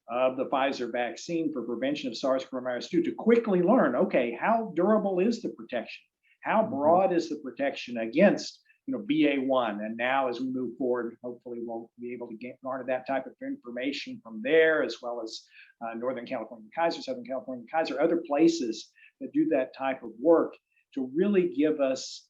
of the Pfizer vaccine for prevention of SARS coronavirus 2 to quickly learn, okay, how durable is the protection? How broad is the protection against BA1? And now as we move forward, hopefully we'll be able to garner that type of information from there, as well as Northern California Kaiser, Southern California Kaiser, other places that do that type of work to really give us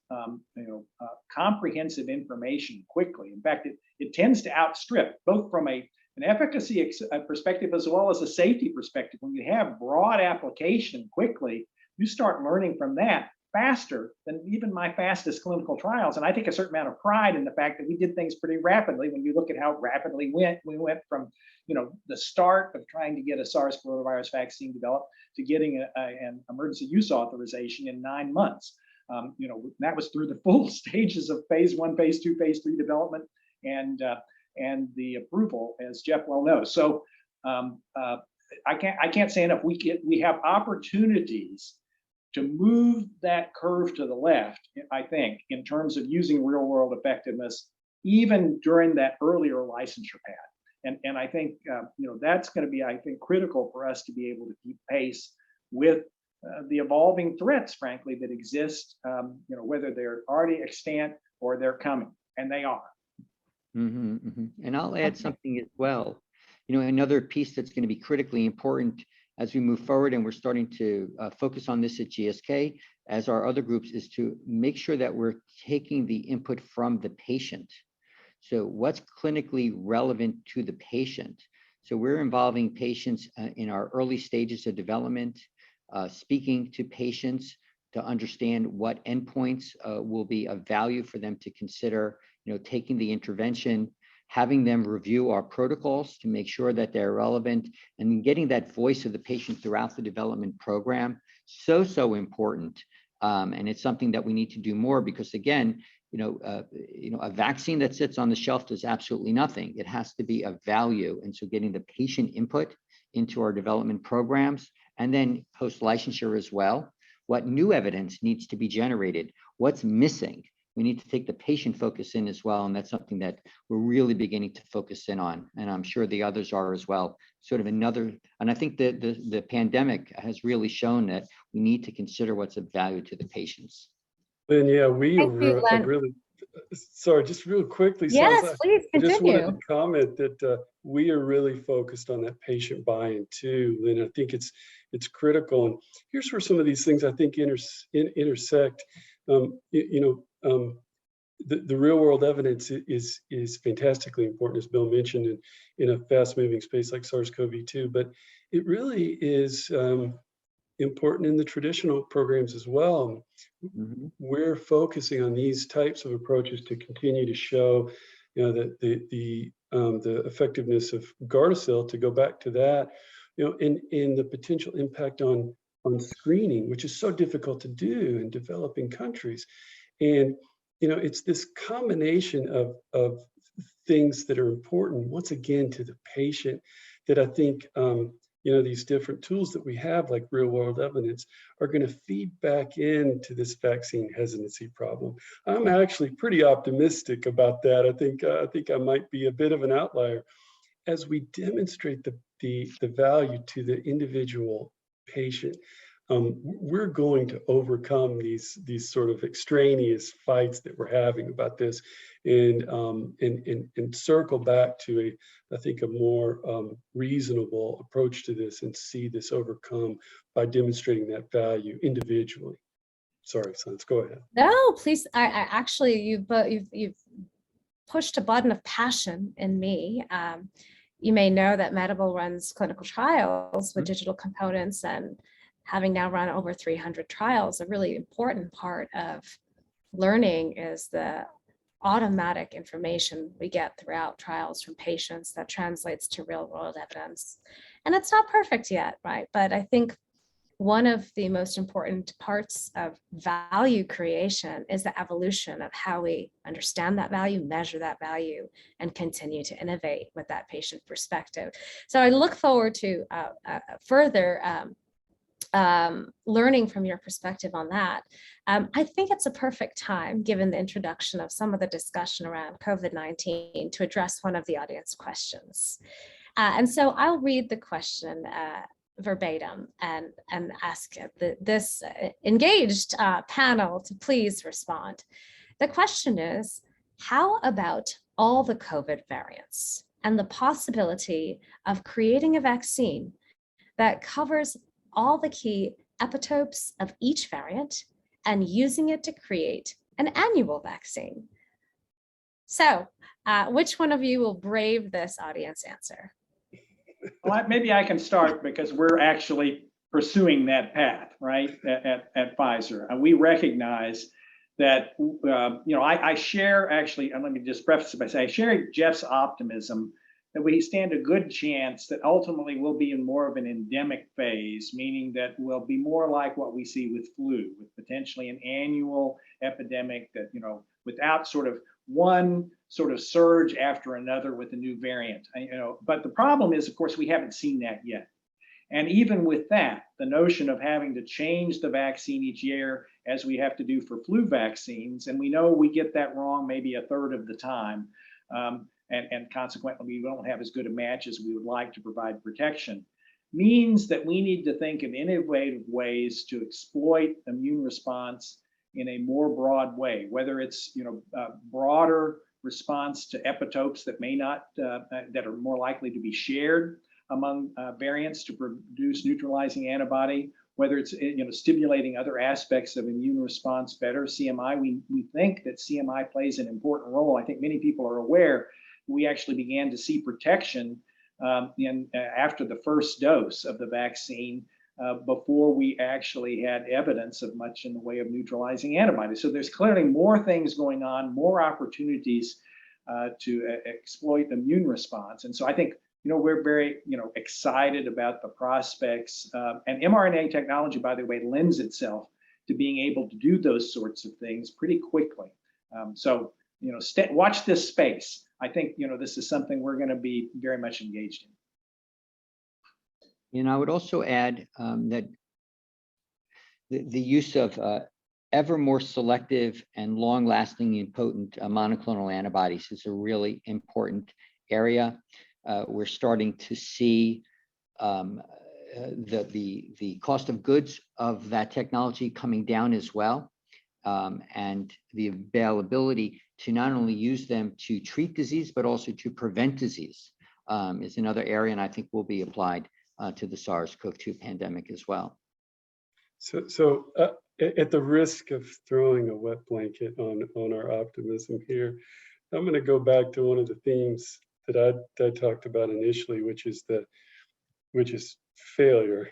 comprehensive information quickly. In fact, it tends to outstrip, both from an efficacy perspective as well as a safety perspective. When you have broad application quickly, you start learning from that faster than even my fastest clinical trials. And I take a certain amount of pride in the fact that we did things pretty rapidly. When you look at how rapidly we went from the start of trying to get a SARS coronavirus vaccine developed to getting an emergency use authorization in 9 months. That was through the full stages of phase 1, phase 2, phase 3 development and the approval, as Jeff well knows. So I can't say enough. We have opportunities to move that curve to the left, I think, in terms of using real world effectiveness, even during that earlier licensure path. And I think, that's going to be, I think, critical for us to be able to keep pace with the evolving threats, frankly, that exist, whether they're already extant or they're coming, and they are. Mm-hmm, mm-hmm. And I'll add something as well. Another piece that's going to be critically important as we move forward, and we're starting to focus on this at GSK, as our other groups, is to make sure that we're taking the input from the patient. So what's clinically relevant to the patient? So we're involving patients in our early stages of development, speaking to patients to understand what endpoints will be of value for them to consider, taking the intervention, having them review our protocols to make sure that they're relevant, and getting that voice of the patient throughout the development program. So important. And it's something that we need to do more, because again, a vaccine that sits on the shelf does absolutely nothing. It has to be of value. And so getting the patient input into our development programs, and then post-licensure as well, what new evidence needs to be generated, what's missing. We need to take the patient focus in as well. And that's something that we're really beginning to focus in on. And I'm sure the others are as well. Sort of another, and I think the pandemic has really shown that we need to consider what's of value to the patients. And yeah, we are really, sorry, just real quickly. Yes, please continue. I just wanted to comment that we are really focused on that patient buy-in too. And I think it's critical. And here's where some of these things I think intersect. The real world evidence is fantastically important, as Bill mentioned, in a fast moving space like SARS-CoV-2, but it really is important in the traditional programs as well. Mm-hmm. We're focusing on these types of approaches to continue to show, that the effectiveness of Gardasil, to go back to that, and the potential impact on screening, which is so difficult to do in developing countries. And it's this combination of things that are important, once again, to the patient, that I think these different tools that we have, like real world evidence, are going to feed back into this vaccine hesitancy problem. I'm actually pretty optimistic about that. I think I might be a bit of an outlier. As we demonstrate the value to the individual patient, we're going to overcome these sort of extraneous fights that we're having about this, and circle back to I think a more reasonable approach to this, and see this overcome by demonstrating that value individually. Sorry, Sans, go ahead. No, please. I actually, you've pushed a button of passion in me. You may know that Medable runs clinical trials with digital components, and having now run over 300 trials, a really important part of learning is the automatic information we get throughout trials from patients that translates to real world evidence. And it's not perfect yet, right? But I think one of the most important parts of value creation is the evolution of how we understand that value, measure that value, and continue to innovate with that patient perspective. So I look forward to further learning from your perspective on that. I think it's a perfect time, given the introduction of some of the discussion around COVID-19, to address one of the audience questions. And so I'll read the question verbatim and ask this engaged panel to please respond. The question is, how about all the COVID variants and the possibility of creating a vaccine that covers all the key epitopes of each variant and using it to create an annual vaccine? So which one of you will brave this audience answer? Well, maybe I can start, because we're actually pursuing that path, right, at Pfizer. And we recognize that, I share, actually, and let me just preface it by saying, I share Jeff's optimism that we stand a good chance that ultimately we'll be in more of an endemic phase, meaning that we'll be more like what we see with flu, with potentially an annual epidemic that, without sort of one sort of surge after another with a new variant. But the problem is, of course, we haven't seen that yet. And even with that, the notion of having to change the vaccine each year, as we have to do for flu vaccines, and we know we get that wrong maybe a third of the time, and consequently, we don't have as good a match as we would like to provide protection, means that we need to think of innovative ways to exploit immune response in a more broad way, whether it's broader response to epitopes that may not, that are more likely to be shared among variants to produce neutralizing antibody, whether it's stimulating other aspects of immune response better. CMI, we think that CMI plays an important role. I think many people are aware we actually began to see protection after the first dose of the vaccine before we actually had evidence of much in the way of neutralizing antibodies. So there's clearly more things going on, more opportunities to exploit the immune response. And so I think we're very excited about the prospects. And mRNA technology, by the way, lends itself to being able to do those sorts of things pretty quickly. So watch this space. I think this is something we're going to be very much engaged in. And I would also add that the use of ever more selective and long-lasting and potent monoclonal antibodies is a really important area. We're starting to see the cost of goods of that technology coming down as well, and the availability to not only use them to treat disease but also to prevent disease is another area, and I think will be applied to the SARS-CoV-2 pandemic as well. So at the risk of throwing a wet blanket on our optimism here, I'm going to go back to one of the themes that I talked about initially, which is failure.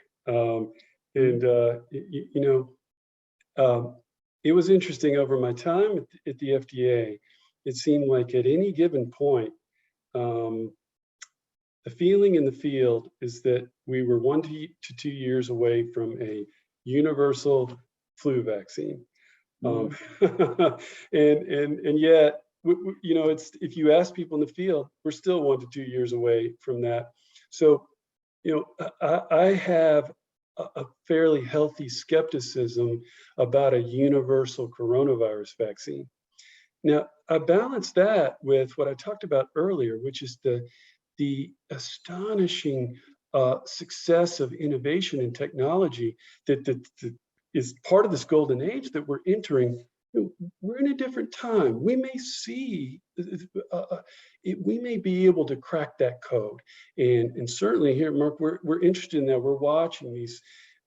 It was interesting over my time at the FDA. It seemed like at any given point, the feeling in the field is that we were 1 to 2 years away from a universal flu vaccine, and yet, it's, if you ask people in the field, we're still 1 to 2 years away from that. So, I have a fairly healthy skepticism about a universal coronavirus vaccine. Now, I balance that with what I talked about earlier, which is the astonishing success of innovation and technology that is part of this golden age that we're entering. We're in a different time. We may see, we may be able to crack that code, and certainly here at Merck, we're interested in that. We're watching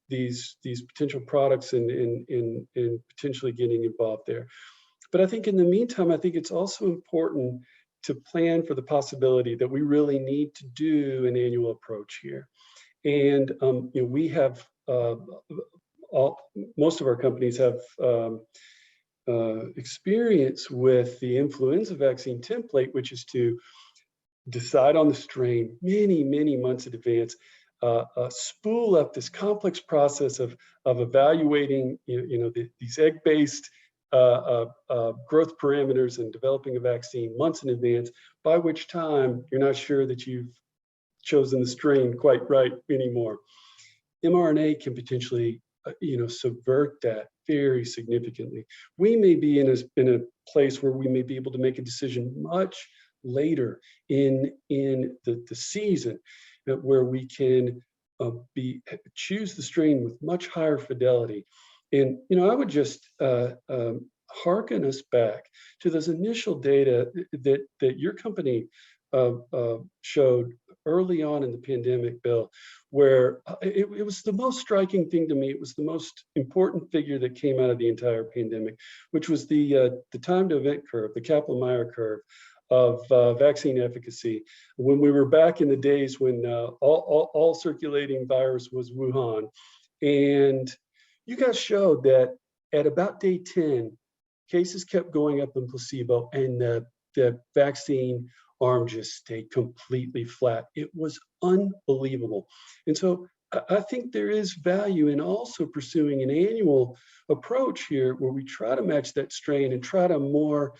these potential products and potentially getting involved there. But I think in the meantime, I think it's also important to plan for the possibility that we really need to do an annual approach here. And we have most of our companies have experience with the influenza vaccine template, which is to decide on the strain many months in advance, spool up this complex process of evaluating these egg-based growth parameters and developing a vaccine months in advance, by which time you're not sure that you've chosen the strain quite right anymore. mRNA can potentially subvert that very significantly. We may be in a place where we may be able to make a decision much later in the season, where we can choose the strain with much higher fidelity. And I would just hearken us back to those initial data that your company showed early on in the pandemic, Bill, where it was the most striking thing to me. It was the most important figure that came out of the entire pandemic, which was the time to event curve, the Kaplan-Meier curve of vaccine efficacy. When we were back in the days when all circulating virus was Wuhan, and you guys showed that at about day 10, cases kept going up in placebo, and the vaccine arm just stayed completely flat. It was unbelievable. And so I think there is value in also pursuing an annual approach here, where we try to match that strain and try to more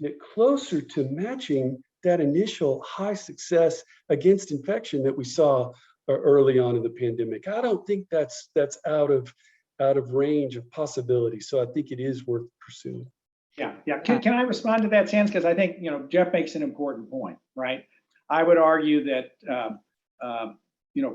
get closer to matching that initial high success against infection that we saw early on in the pandemic. I don't think that's out of range of possibility. So I think it is worth pursuing. Yeah. Can I respond to that, Sans? Because I think Jeff makes an important point, right? I would argue that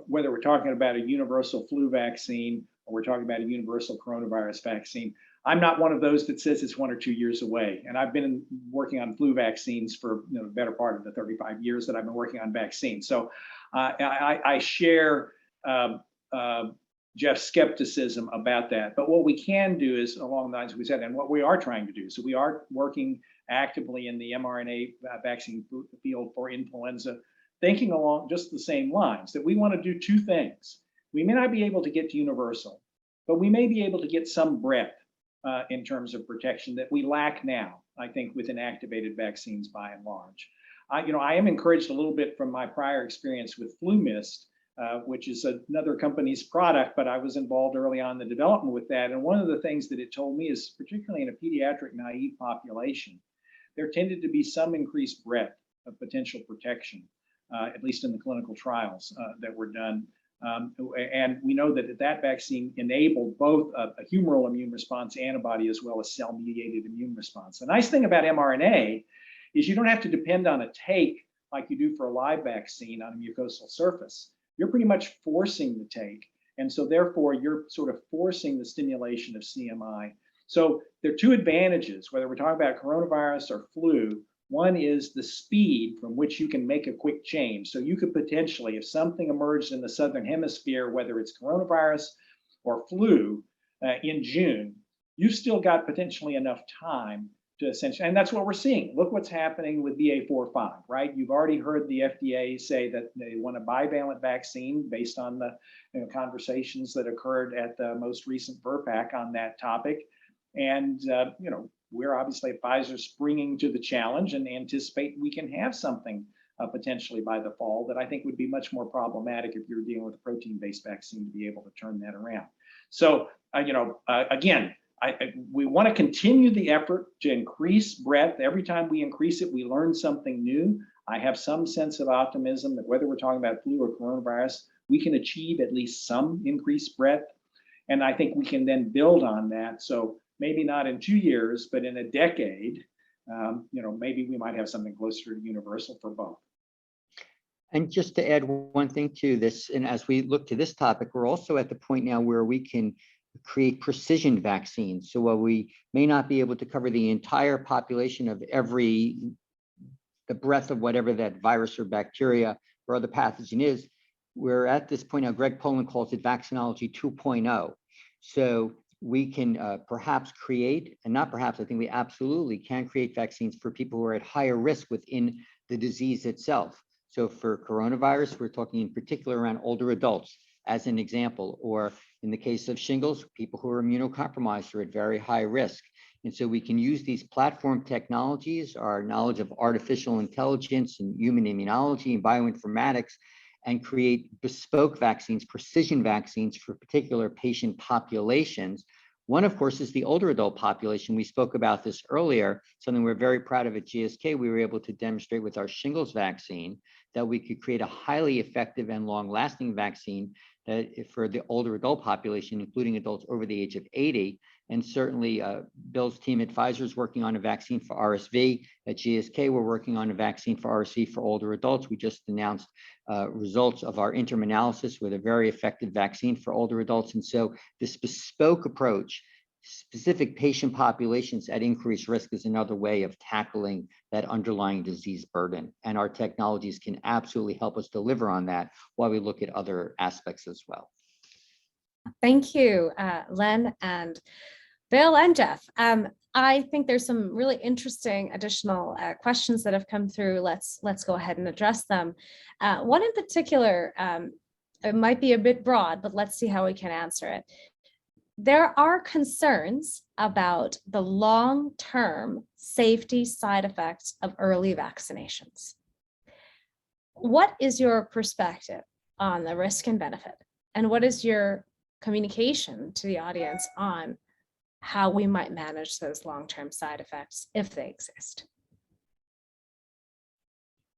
whether we're talking about a universal flu vaccine or we're talking about a universal coronavirus vaccine, I'm not one of those that says it's 1 or 2 years away. And I've been working on flu vaccines for the better part of the 35 years that I've been working on vaccines. So I share Jeff's skepticism about that. But what we can do is along the lines we said, and what we are trying to do. So we are working actively in the mRNA vaccine field for influenza, thinking along just the same lines, that we want to do 2 things. We may not be able to get to universal, but we may be able to get some breadth in terms of protection that we lack now, I think, with inactivated vaccines by and large. I am encouraged a little bit from my prior experience with FluMist, which is another company's product, but I was involved early on in the development with that. And one of the things that it told me is, particularly in a pediatric naive population, there tended to be some increased breadth of potential protection, at least in the clinical trials that were done. And we know that that vaccine enabled both a humoral immune response antibody as well as cell-mediated immune response. The nice thing about mRNA is you don't have to depend on a take like you do for a live vaccine on a mucosal surface. You're pretty much forcing the take. And so therefore, you're sort of forcing the stimulation of CMI. So there are 2 advantages, whether we're talking about coronavirus or flu. One is the speed from which you can make a quick change. So you could potentially, if something emerged in the Southern Hemisphere, whether it's coronavirus or flu in June, you've still got potentially enough time to essentially, and that's what we're seeing. Look what's happening with BA.4/5, right? You've already heard the FDA say that they want a bivalent vaccine based on the conversations that occurred at the most recent VRBPAC on that topic. And, we're obviously at Pfizer springing to the challenge and anticipate we can have something potentially by the fall that I think would be much more problematic if you're dealing with a protein-based vaccine to be able to turn that around. So, again, we want to continue the effort to increase breadth. Every time we increase it, we learn something new. I have some sense of optimism that whether we're talking about flu or coronavirus, we can achieve at least some increased breadth. And I think we can then build on that. So maybe not in 2 years, but in a decade, maybe we might have something closer to universal for both. And just to add one thing to this, and as we look to this topic, we're also at the point now where we can create precision vaccines. So while we may not be able to cover the entire population of the breadth of whatever that virus or bacteria or other pathogen is, we're at this point now, Greg Poland calls it vaccinology 2.0. So we can perhaps create, and not perhaps, I think we absolutely can create vaccines for people who are at higher risk within the disease itself. So for coronavirus, we're talking in particular around older adults as an example, or in the case of shingles, people who are immunocompromised are at very high risk. And so we can use these platform technologies, our knowledge of artificial intelligence and human immunology and bioinformatics, and create bespoke vaccines, precision vaccines for particular patient populations. One, of course, is the older adult population. We spoke about this earlier, something we're very proud of at GSK. We were able to demonstrate with our shingles vaccine that we could create a highly effective and long-lasting vaccine that for the older adult population, including adults over the age of 80. And certainly Bill's team at Pfizer is working on a vaccine for RSV. At GSK, we're working on a vaccine for RSV for older adults. We just announced results of our interim analysis with a very effective vaccine for older adults. And so this bespoke approach, specific patient populations at increased risk, is another way of tackling that underlying disease burden. And our technologies can absolutely help us deliver on that while we look at other aspects as well. Thank you, Len and Bill and Jeff. I think there's some really interesting additional questions that have come through. Let's go ahead and address them. One in particular, it might be a bit broad, but let's see how we can answer it. There are concerns about the long-term safety side effects of early vaccinations. What is your perspective on the risk and benefit? And what is your communication to the audience on how we might manage those long-term side effects if they exist?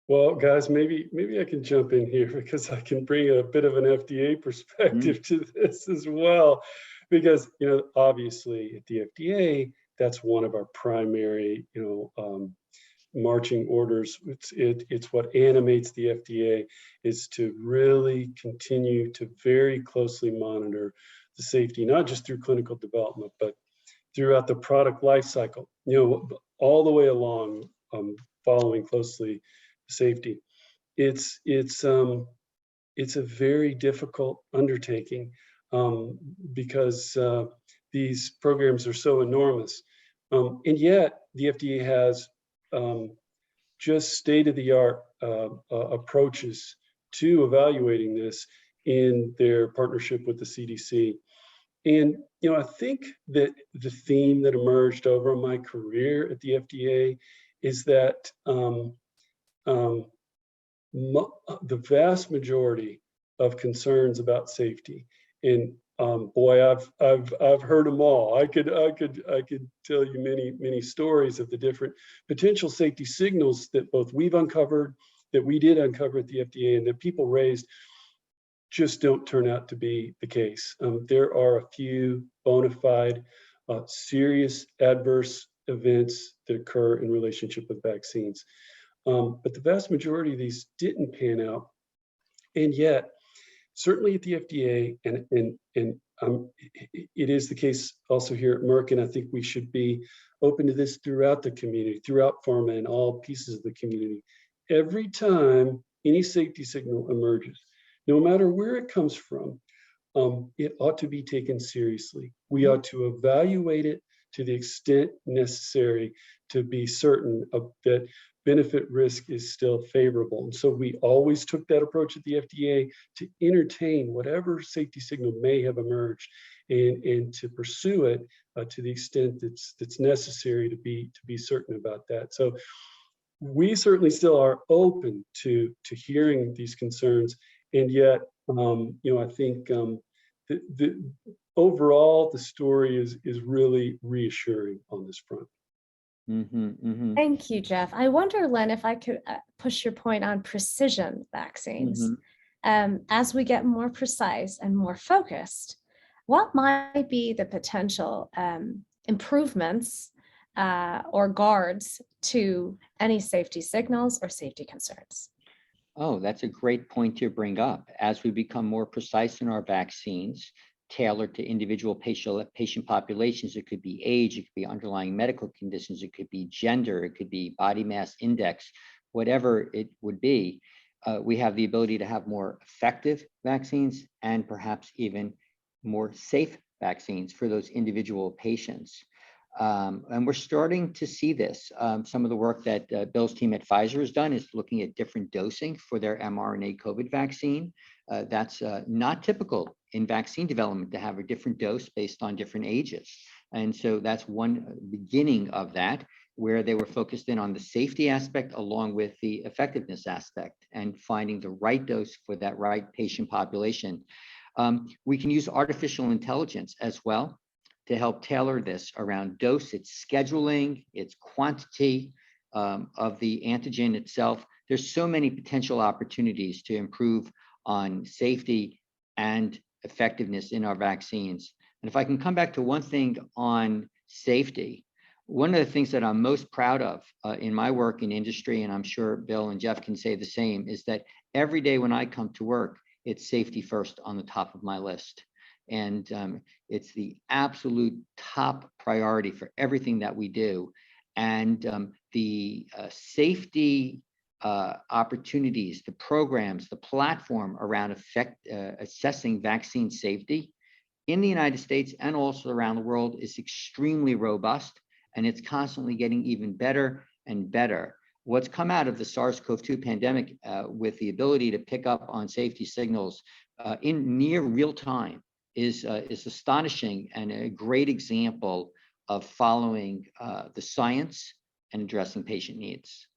Well, guys, maybe I can jump in here because I can bring a bit of an FDA perspective to this as well. Because, obviously at the FDA, that's one of our primary, marching orders. It's what animates the FDA, is to really continue to very closely monitor the safety, not just through clinical development, but throughout the product life cycle, all the way along, following closely safety. It's a very difficult undertaking because these programs are so enormous. And yet the FDA has just state-of-the-art approaches to evaluating this in their partnership with the CDC. And I think that the theme that emerged over my career at the FDA is that the vast majority of concerns about safety, and boy, I've heard them all. I could tell you many stories of the different potential safety signals that both we've uncovered, that we did uncover at the FDA, and that people raised, just don't turn out to be the case. There are a few bona fide serious adverse events that occur in relationship with vaccines. But the vast majority of these didn't pan out. And yet, certainly at the FDA, and it is the case also here at Merck, and I think we should be open to this throughout the community, throughout pharma and all pieces of the community. Every time any safety signal emerges, no matter where it comes from, it ought to be taken seriously. We ought to evaluate it to the extent necessary to be certain that benefit risk is still favorable. And so we always took that approach at the FDA to entertain whatever safety signal may have emerged and to pursue it to the extent that's necessary to be certain about that. So we certainly still are open to hearing these concerns, and yet I think overall the story is really reassuring on this front. Thank you, Jeff. I wonder, Len, if I could push your point on precision vaccines. As we get more precise and more focused, what might be the potential improvements or guards to any safety signals or safety concerns? Oh, that's a great point to bring up. As we become more precise in our vaccines, tailored to individual patient populations, it could be age, it could be underlying medical conditions, it could be gender, it could be body mass index, whatever it would be, we have the ability to have more effective vaccines and perhaps even more safe vaccines for those individual patients. And we're starting to see this. Some of the work that Bill's team at Pfizer has done is looking at different dosing for their mRNA COVID vaccine. That's not typical in vaccine development to have a different dose based on different ages. And so that's one beginning of that, where they were focused in on the safety aspect along with the effectiveness aspect and finding the right dose for that right patient population. We can use artificial intelligence as well to help tailor this around dose, its scheduling, its quantity of the antigen itself. There's so many potential opportunities to improve on safety and effectiveness in our vaccines. And if I can come back to one thing on safety, one of the things that I'm most proud of in my work in industry, and I'm sure Bill and Jeff can say the same, is that every day when I come to work, it's safety first on the top of my list. And it's the absolute top priority for everything that we do. And the safety opportunities, the programs, the platform around assessing vaccine safety in the United States and also around the world is extremely robust, and it's constantly getting even better and better. What's come out of the SARS-CoV-2 pandemic with the ability to pick up on safety signals in near real time is astonishing and a great example of following the science and addressing patient needs.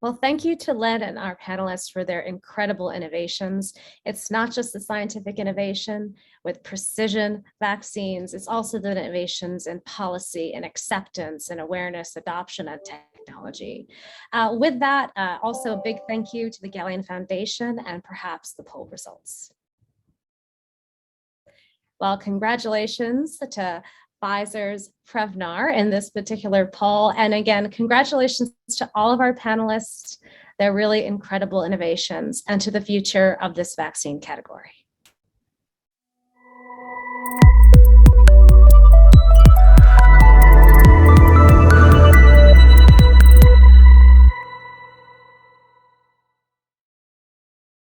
Well, thank you to Len and our panelists for their incredible innovations. It's not just the scientific innovation with precision vaccines, it's also the innovations in policy and acceptance and awareness, adoption, and technology. With that, also a big thank you to the Galien Foundation and perhaps the poll results. Well, congratulations to Pfizer's Prevnar in this particular poll. And again, congratulations to all of our panelists. They're really incredible innovations and to the future of this vaccine category.